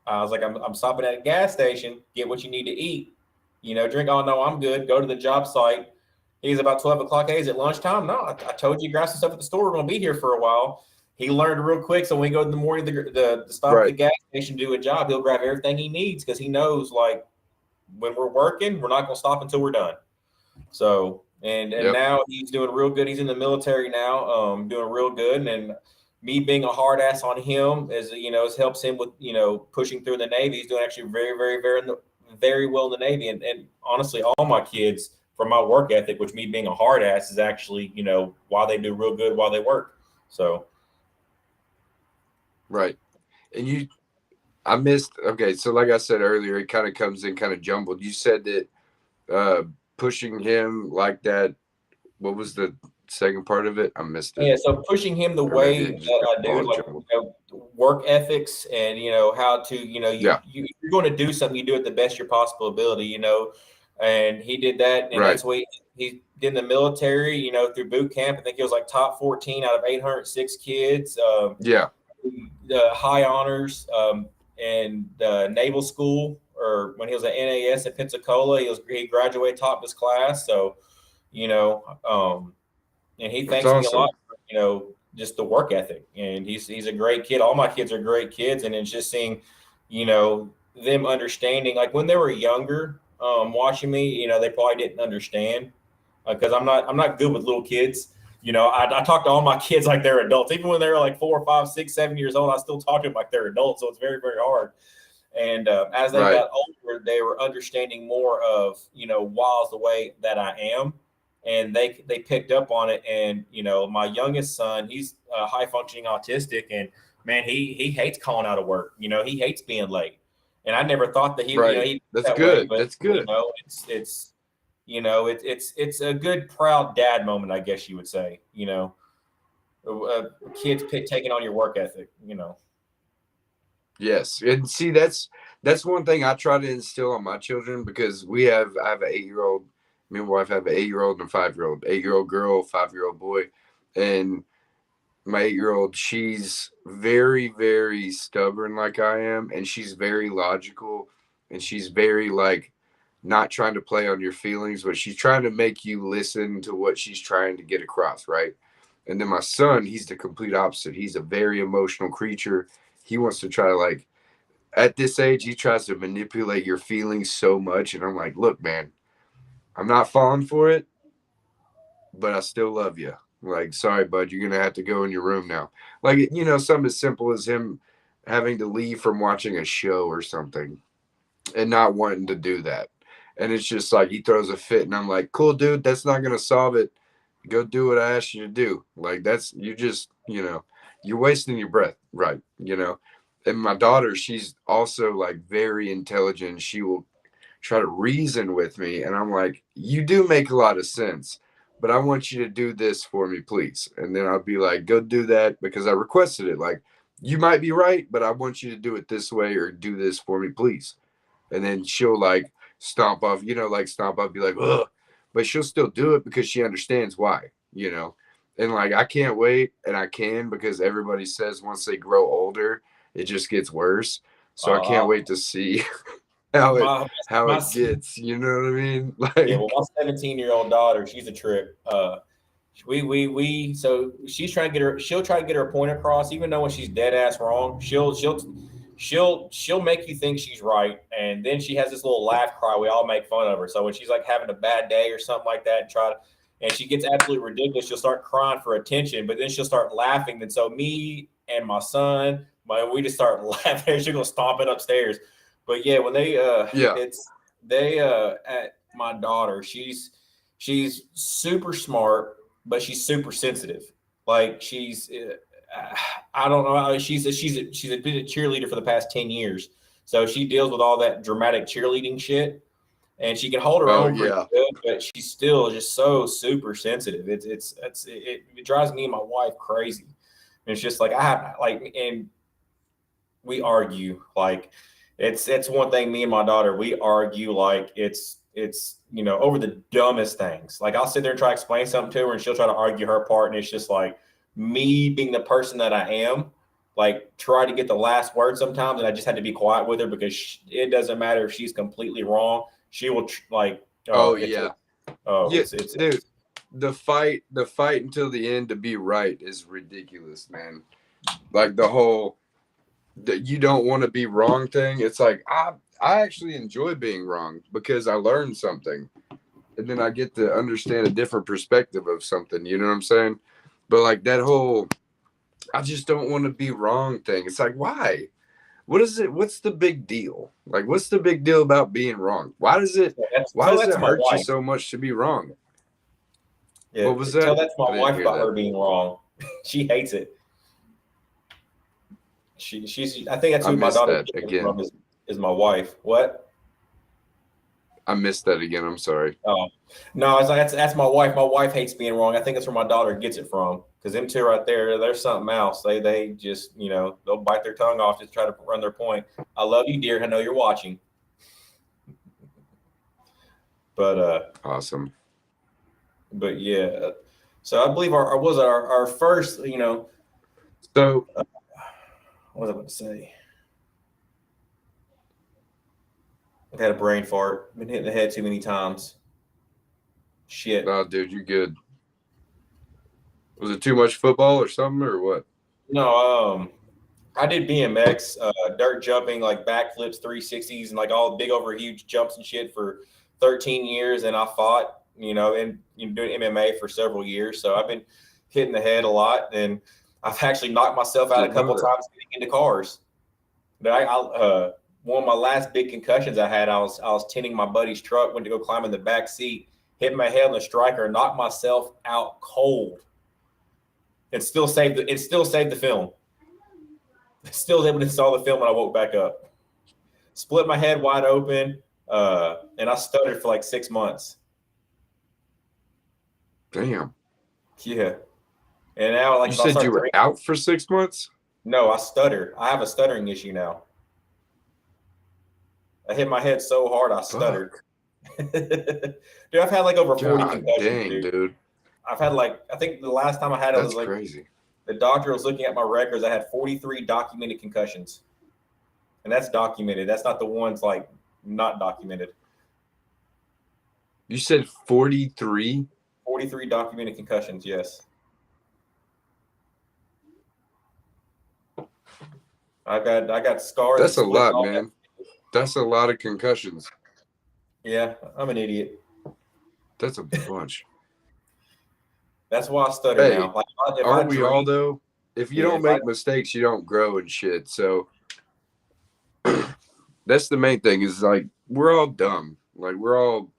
I was like, I'm stopping at a gas station. Get what you need to eat. You know, drink. Oh no, I'm good. Go to the job site. He's about 12 o'clock. Hey, is it lunchtime? No, I told you, grab some stuff at the store. We're gonna be here for a while. He learned real quick. So when we go in the morning, the stop at the gas station, do a job, he'll grab everything he needs because he knows like when we're working, we're not gonna stop until we're done. So and now he's doing real good. He's in the military now, doing real good. And me being a hard ass on him has helps him with, pushing through the Navy. He's doing actually very, very, very, very well in the Navy. And honestly, all my kids, from my work ethic, which me being a hard ass is actually, why they do real good while they work. So. Right. And so like I said earlier, it kind of comes in kind of jumbled. You said that pushing him like that, what was the second part of it? I missed it. Yeah, so pushing him the way that I do, like work ethics, and how to, you're going to do something, you do it the best your possible ability, and he did that, and that's what he did in the military, through boot camp. I think he was like top 14 out of 806 kids. The high honors, and naval school, or when he was at NAS at Pensacola, he graduated top of his class. So, and he thanks me a lot for, just the work ethic. And he's a great kid. All my kids are great kids. And it's just seeing, them understanding, like when they were younger, watching me, they probably didn't understand because I'm not good with little kids. I talk to all my kids like they're adults. Even when they're like 4, 5, 6, 7 years old, I still talk to them like they're adults. So it's very, very hard. And as they got older, they were understanding more of, why's the way that I am. And they picked up on it. And, my youngest son, he's high functioning autistic. And man, he hates calling out of work. He hates being late. And I never thought that he'd That's that good. way. But, That's good. it's a good, proud dad moment, I guess you would say, kids taking on your work ethic, Yes, and see that's one thing I try to instill on my children because I have an 8-year-old. Me and my wife have an 8-year-old and a 5-year-old. 8-year-old girl, 5-year-old boy, and my 8-year-old, she's very, very stubborn like I am, and she's very logical, and she's very like not trying to play on your feelings, but she's trying to make you listen to what she's trying to get across, right? And then my son, he's the complete opposite. He's a very emotional creature. He wants to try to like at this age, he tries to manipulate your feelings so much, and I'm like, look, man, I'm not falling for it, but I still love you. Like, sorry, bud, you're gonna have to go in your room now. Like, something as simple as him having to leave from watching a show or something and not wanting to do that. And it's just like he throws a fit, and I'm like, cool, dude, that's not gonna solve it. Go do what I asked you to do. Like, that's you just, you're wasting your breath, right? And my daughter, she's also like very intelligent. She will try to reason with me, and I'm like, you do make a lot of sense, but I want you to do this for me, please. And then I'll be like, go do that because I requested it. Like, you might be right, but I want you to do it this way or do this for me, please. And then she'll like stomp off, be like, ugh, but she'll still do it because she understands why. And like, I can't wait, and I can because everybody says once they grow older, it just gets worse. So I can't wait to see how it gets. You know what I mean? Like, yeah. Well, my 17-year-old daughter, she's a trip. So she's trying to she'll try to get her point across, even though when she's dead ass wrong, she'll make you think she's right, and then she has this little laugh cry. We all make fun of her. So when she's like having a bad day or something like that, and she gets absolutely ridiculous, she'll start crying for attention, but then she'll start laughing. And so me and my son, we just start laughing. She's gonna stomp it upstairs. But yeah, when they at my daughter, she's super smart, but she's super sensitive. Like I don't know. She's been a cheerleader for the past 10 years. So she deals with all that dramatic cheerleading shit, and she can hold her own pretty good, but she's still just so super sensitive. It drives me and my wife crazy. And it's just like, and we argue like it's one thing. Me and my daughter, we argue like it's over the dumbest things. Like I'll sit there and try to explain something to her, and she'll try to argue her part, and it's just like me being the person that I am, like try to get the last word sometimes, and I just had to be quiet with her because it doesn't matter if she's completely wrong. She will dude, the fight until the end to be right is ridiculous, man. Like the whole you don't want to be wrong thing. It's like I actually enjoy being wrong because I learned something, and then I get to understand a different perspective of something. You know what I'm saying? But like that whole I just don't want to be wrong thing. It's like, why? What is it? What's the big deal? Like, what's the big deal about being wrong? Why does it hurt you so much to be wrong? Yeah, what was that? Tell that to my wife about her being wrong. She hates it. I think that's who my daughter from is my wife. What? I missed that again. I'm sorry. Oh no, it's like that's my wife. My wife hates being wrong. I think that's where my daughter gets it from. Because them two right there, there's something else. They just they'll bite their tongue off to try to run their point. I love you, dear. I know you're watching. But awesome. But yeah, so I believe our first So what was I about to say? I've had a brain fart. Been hit in the head too many times. Shit. Oh, dude, you're good. Was it too much football or something or what? No, I did BMX, dirt jumping, like backflips, 360s, and like all big over huge jumps and shit for 13 years. And I fought, and doing MMA for several years. So I've been hitting the head a lot, and I've actually knocked myself out a couple times getting into cars. But one of my last big concussions I had, I was tinting my buddy's truck, went to go climb in the back seat, hit my head on the striker, knocked myself out cold. It still saved the film. Still able to install the film when I woke back up. Split my head wide open, and I stuttered for like 6 months. Damn. Yeah. And now, like, you said you were out for 6 months? No, I stutter. I have a stuttering issue now. I hit my head so hard I stuttered. Dude, I've had like over 40 concussions, dude. I've had I think the last time I had it was like crazy. The doctor was looking at my records. I had 43 documented concussions. And that's documented. That's not the ones like not documented. You said 43? 43 documented concussions, yes. I got scars. That's a lot, man. That's a lot of concussions. Yeah, I'm an idiot. That's a bunch. That's why I stutter now. Like, aren't we all though? If you don't make mistakes, you don't grow and shit. So that's the main thing. Is like we're all dumb. Like we're all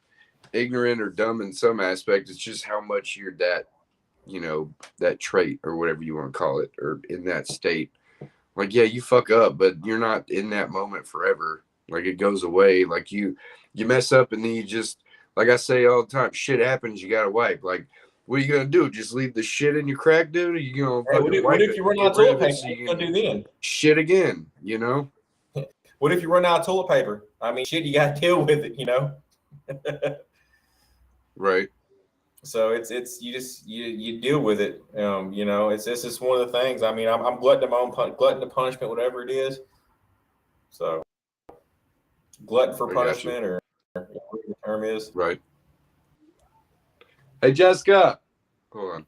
ignorant or dumb in some aspect. It's just how much you're that, that trait or whatever you want to call it, or in that state. Like, yeah, you fuck up, but you're not in that moment forever. Like it goes away. Like you mess up and then you just, like I say all the time, shit happens. You gotta wipe. Like, what are you gonna do? Just leave the shit in your crack, dude? Or you gonna what if you run out of toilet paper? What are you gonna do then? Shit again, What if you run out of toilet paper? I mean, shit, you gotta deal with it, Right. So you deal with it. It's just one of the things. I mean, I'm glutton to my own glutton to punishment, whatever it is. So glutton for punishment, or whatever the term is. Right. Hey, Jessica, hold on.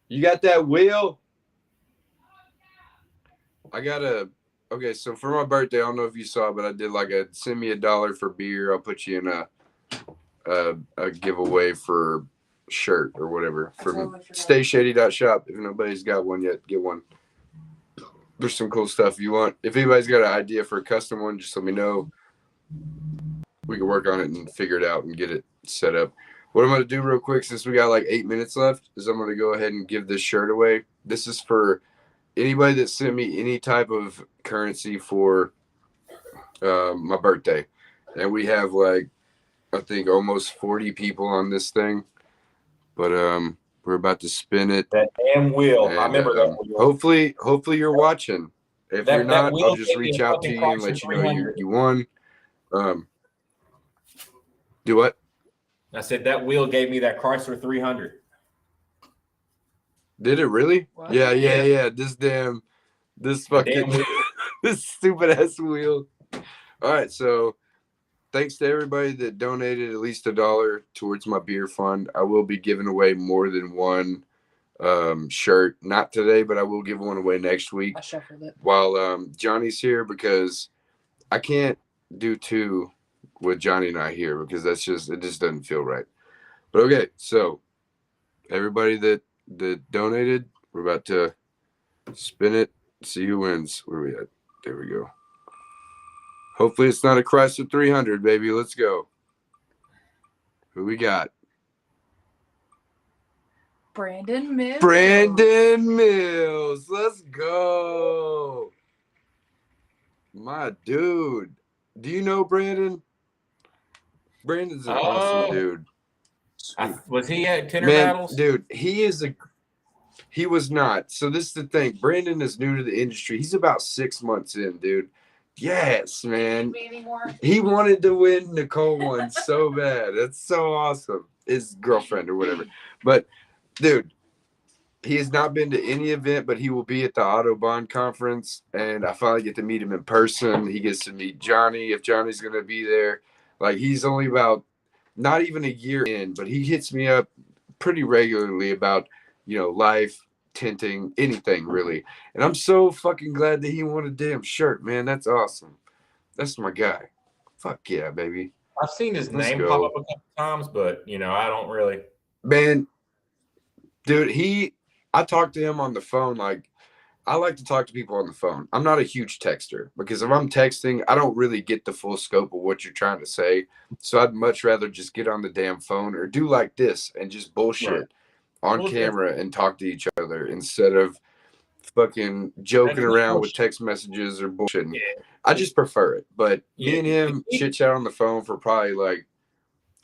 You got that wheel? Okay, so for my birthday, I don't know if you saw, but I did like send me $1 for beer. I'll put you in a giveaway for shirt or whatever from stayshady.shop. If nobody's got one yet, get one. There's some cool stuff if you want. If anybody's got an idea for a custom one, just let me know. We can work on it and figure it out and get it set up. What I'm going to do real quick, since we got like 8 minutes left, is I'm going to go ahead and give this shirt away. This is for anybody that sent me any type of currency for my birthday. And we have like, I think almost 40 people on this thing. But we're about to spin it. That damn wheel. And, I remember that wheel. Hopefully you're watching. If you're not, I'll just reach out to you and let you know you won. Do what? I said that wheel gave me that Chrysler 300. Did it really? What? Yeah. This fucking this stupid ass wheel. All right, so thanks to everybody that donated at least $1 towards my beer fund. I will be giving away more than one shirt. Not today, but I will give one away next week. I shuffled it while Johnny's here, because I can't do two with Johnny and I here, because it just doesn't feel right. But okay, so everybody that donated, we're about to spin it, see who wins. Where are we at? There we go. Hopefully it's not a Chrysler 300, baby. Let's go. Who we got? Brandon Mills. Brandon Mills. Let's go. My dude. Do you know Brandon? Brandon's an awesome dude. Was he at Tenor Battles? Dude, he was not. So this is the thing. Brandon is new to the industry. He's about 6 months in, dude. Yes, man. He wanted to win. Nicole won so bad. That's so awesome. His girlfriend or whatever. But, dude, he has not been to any event, but he will be at the Autobahn conference. And I finally get to meet him in person. He gets to meet Johnny, if Johnny's going to be there. Like, he's only about not even a year in, but he hits me up pretty regularly about, life, tinting, anything really. And I'm so fucking glad that he won a damn shirt, man. That's awesome. That's my guy. Fuck yeah, baby. I've seen his name pop up a couple times, but I don't really. Man, Dude, I talked to him on the phone. Like, I like to talk to people on the phone. I'm not a huge texter because if I'm texting, I don't really get the full scope of what you're trying to say. So I'd much rather just get on the damn phone or do like this and just Right. bullshit on Well, camera and talk to each other instead of fucking that's joking good around with bullshit. text messages or bullshitting. Yeah. I just prefer it. But Yeah. me and him chit chat on the phone for probably like,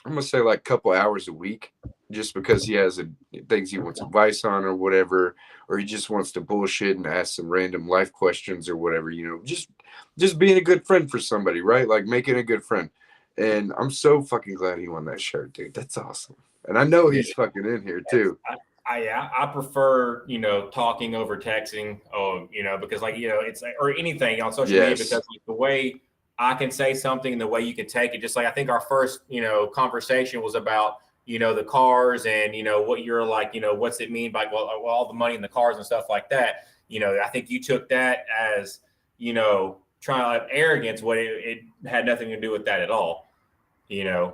I'm gonna say like a couple hours a week, just because he has things he wants advice on or whatever, or he just wants to bullshit and ask some random life questions or whatever. Just being a good friend for somebody, right? Like making a good friend. And I'm so fucking glad he won that shirt, dude. That's awesome. And I know Yeah. he's fucking in here too. I prefer, talking over texting, because it's or anything on social media, because Yes. like, the way I can say something and the way you can take it, just like I think our first, conversation was about, the cars and, what you're like, what's it mean by, well, all the money in the cars and stuff like that. I think you took that as, trying to have arrogance, when it had nothing to do with that at all. You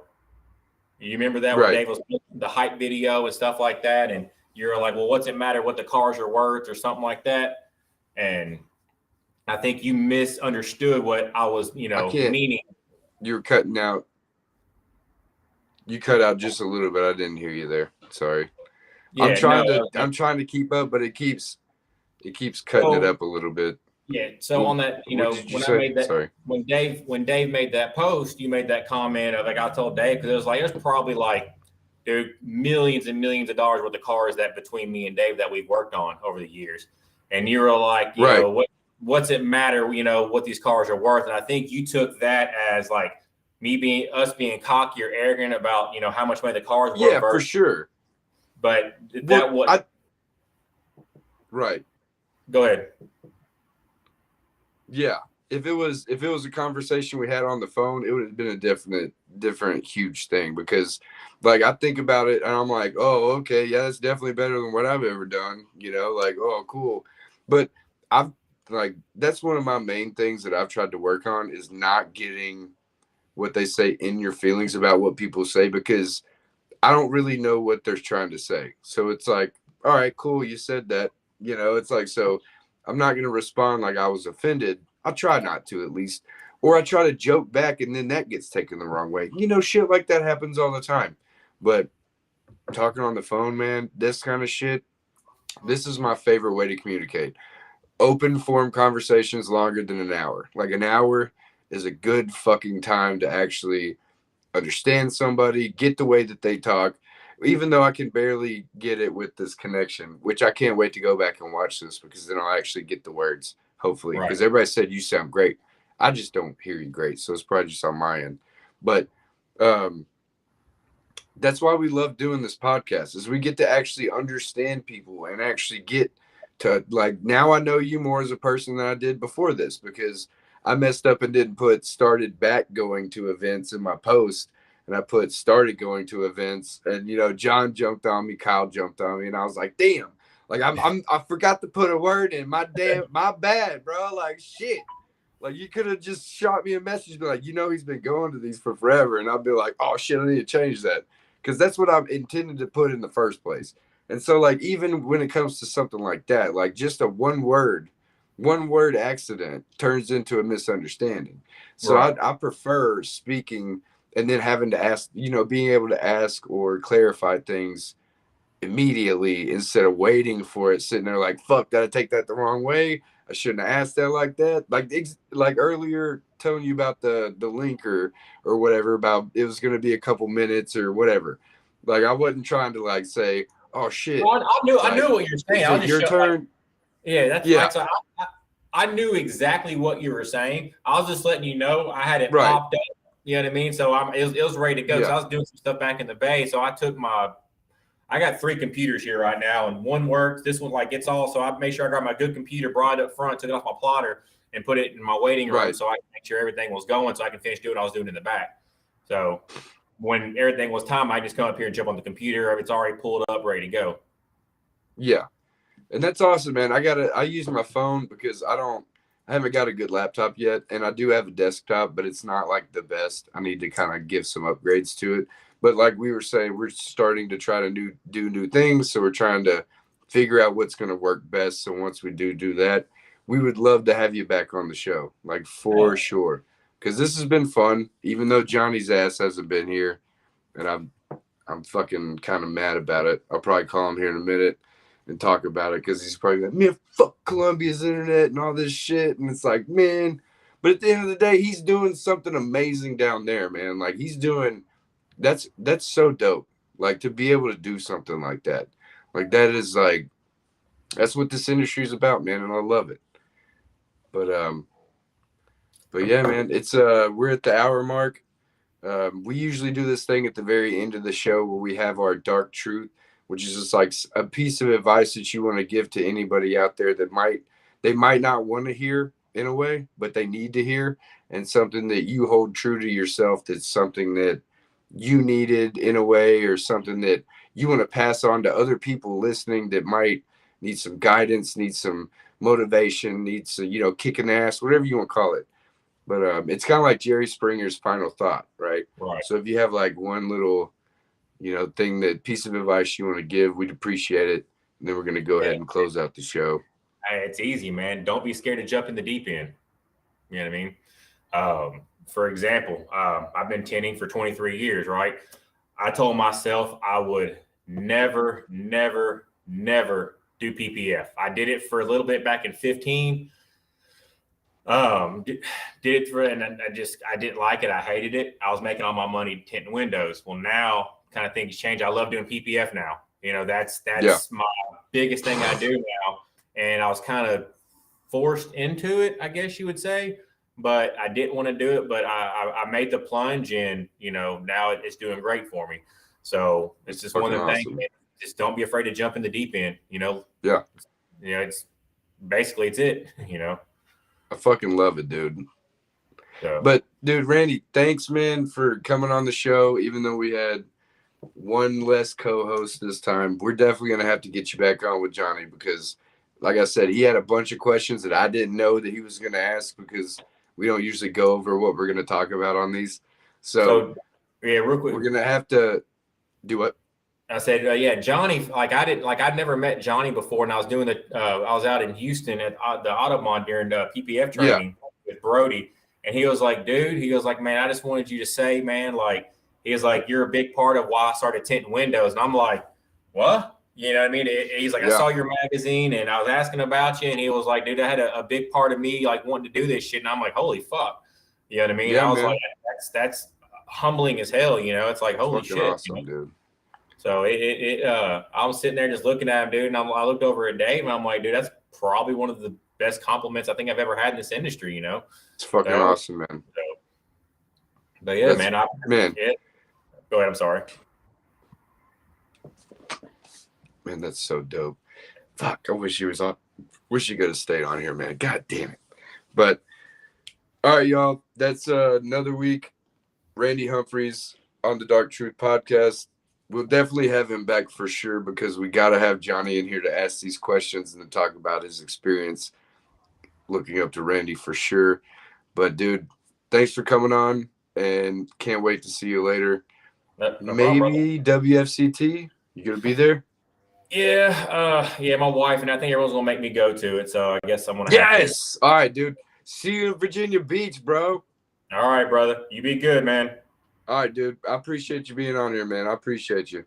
remember that when Right. Dave was the hype video and stuff like that, and you're like, well, what's it matter what the cars are worth or something like that? And I think you misunderstood what I was, I can't. meaning. You were cutting out. You cut out just a little bit. I didn't hear you there. Sorry. I'm Yeah, no, trying to. I'm trying to keep up, but it keeps cutting it so up a little bit. yeah. So on that, What did you when I say? made that, Sorry. when Dave made that post, you made that comment of like, I told Dave, because it was like, there's probably like, dude, millions and millions of dollars worth of cars that between me and Dave that we've worked on over the years. And you were like, Right. what's it matter, what these cars are worth? And I think you took that as like us being cocky or arrogant about, how much money the cars were Yeah, worth. for sure. But right. Go ahead. Yeah. If it was a conversation we had on the phone, it would have been a different huge thing, because like I think about it and I'm like, oh, okay, yeah, that's definitely better than what I've ever done. Like, oh, cool. But that's one of my main things that I've tried to work on, is not getting what they say in your feelings about what people say, because I don't really know what they're trying to say. So it's like, all right, cool, you said that. It's like, so I'm not going to respond like I was offended. I'll try not to, at least. Or I try to joke back and then that gets taken the wrong way. Shit like that happens all the time. But talking on the phone, man, this kind of shit, this is my favorite way to communicate. Open form conversations longer than an hour. Like an hour is a good fucking time to actually understand somebody, get the way that they talk, even though I can barely get it with this connection, which I can't wait to go back and watch this, because then I'll actually get the words, hopefully, Right. because everybody said you sound great. I just don't hear you great, so it's probably just on my end. But that's why we love doing this podcast, is we get to actually understand people and actually get to, like, now I know you more as a person than I did before this, because I messed up and didn't put started back going to events in my post, and I put started going to events, and John jumped on me, Kyle jumped on me, and I was like, damn, like I forgot to put a word in. My bad, bro. Like, shit. Like, you could have just shot me a message, be like, he's been going to these for forever, and I'd be like, oh shit, I need to change that, because that's what I'm intended to put in the first place. And so, like, even when it comes to something like that, like just a one word accident turns into a misunderstanding. So Right. I prefer speaking and then having to ask, being able to ask or clarify things immediately, instead of waiting for it, sitting there like, fuck, did I take that the wrong way? I shouldn't have asked that like that. Like earlier telling you about the link or whatever, about it was going to be a couple minutes or whatever. Like, I wasn't trying to like say, oh shit, Well, I knew what you're saying. is I it was your just turn? yeah, that's Yeah. like, so I knew exactly what you were saying. I was just letting you know I had it Right. popped up. You know what I mean? So it was ready to go. Yeah. So I was doing some stuff back in the Bay. So I got 3 computers here right now, and one works. This one like gets all. So I made sure I got my good computer, brought it up front, took it off my plotter, and put it in my waiting room, Right. so I could make sure everything was going, so I could finish doing what I was doing in the back. So when everything was time, I just come up here and jump on the computer. It's already pulled up, ready to go. Yeah. And that's awesome, man. I use my phone because I haven't got a good laptop yet, and I do have a desktop, but it's not like the best. I need to kind of give some upgrades to it. But like we were saying, we're starting to try to do new things. So we're trying to figure out what's going to work best. So once we do that, we would love to have you back on the show, like for sure. Because this has been fun, even though Johnny's ass hasn't been here, and I'm fucking kind of mad about it. I'll probably call him here in a minute and talk about it because he's probably like, man, fuck Columbia's internet and all this shit. And it's like, man, but at the end of the day, he's doing something amazing down there, man. Like he's doing, that's so dope. Like to be able to do something like that. Like that is like, that's what this industry is about, man. And I love it. But yeah, man, it's, we're at the hour mark. We usually do this thing at the very end of the show where we have our dark truth, which is just like a piece of advice that you want to give to anybody out there that they might not want to hear in a way, but they need to hear, and something that you hold true to yourself. That's something that you needed in a way, or something that you want to pass on to other people listening that might need some guidance, need some motivation, needs to, kicking ass, whatever you want to call it. But it's kind of like Jerry Springer's final thought, right? Right. So if you have like one little, thing, that piece of advice you want to give, we'd appreciate it. And then we're going to go ahead and close out the show. It's easy, man. Don't be scared to jump in the deep end. You know what I mean? For example, I've been tinning for 23 years, right? I told myself I would never do PPF. I did it for a little bit back in 15. Did it for, and I didn't like it. I hated it. I was making all my money tinting windows. Well, now kind of things change. I love doing PPF now. That's my biggest thing I do now. And I was kind of forced into it, I guess you would say, but I didn't want to do it, but I made the plunge, and, now it's doing great for me. So it's just one of the things, just don't be afraid to jump in the deep end, Yeah. It's basically, it's it, I fucking love it, dude. So. But dude, Randy, thanks, man, for coming on the show. Even though we had one less co-host this time, we're definitely going to have to get you back on with Johnny, because like I said, he had a bunch of questions that I didn't know that he was going to ask, because we don't usually go over what we're going to talk about on these. So yeah, real quick, we're going to have to do what? I said, Johnny, I'd never met Johnny before. And I was doing I was out in Houston at the Automod during the PPF training with Brody. And he was like, dude, man, I just wanted you to say, man, he was like, you're a big part of why I started tinting windows. And I'm like, what? You know what I mean? He's like, I saw your magazine and I was asking about you. And he was like, dude, I had a big part of me wanting to do this shit. And I'm like, holy fuck. You know what I mean? Yeah, I was like, that's humbling as hell. It's like, holy shit. Awesome, dude. So I was sitting there just looking at him, dude, and I looked over at Dave, and I'm like, dude, that's probably one of the best compliments I think I've ever had in this industry. It's fucking awesome, man. So, but yeah, man. Go ahead. I'm sorry. Man, that's so dope. Fuck, I wish he was on. Wish he could have stayed on here, man. God damn it. But all right, y'all. That's another week. Randy Humphries on the Dark Truth podcast. We'll definitely have him back for sure, because we got to have Johnny in here to ask these questions and to talk about his experience looking up to Randy for sure. But dude, thanks for coming on, and can't wait to see you later. No Maybe problem, WFCT. You gonna be there? Yeah, my wife, and I think everyone's gonna make me go to it. So I guess I'm gonna. Yes. All right, dude. See you in Virginia Beach, bro. All right, brother. You be good, man. All right, dude. I appreciate you being on here, man. I appreciate you.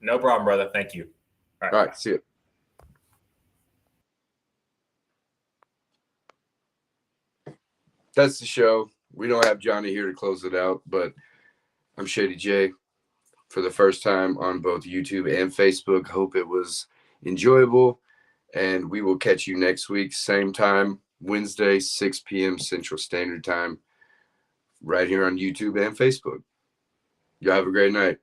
No problem, brother. Thank you. All right. See you. That's the show. We don't have Johnny here to close it out, but I'm Shady J for the first time on both YouTube and Facebook. Hope it was enjoyable, and we will catch you next week, same time, Wednesday, 6 p.m. Central Standard Time, right here on YouTube and Facebook. Y'all have a great night.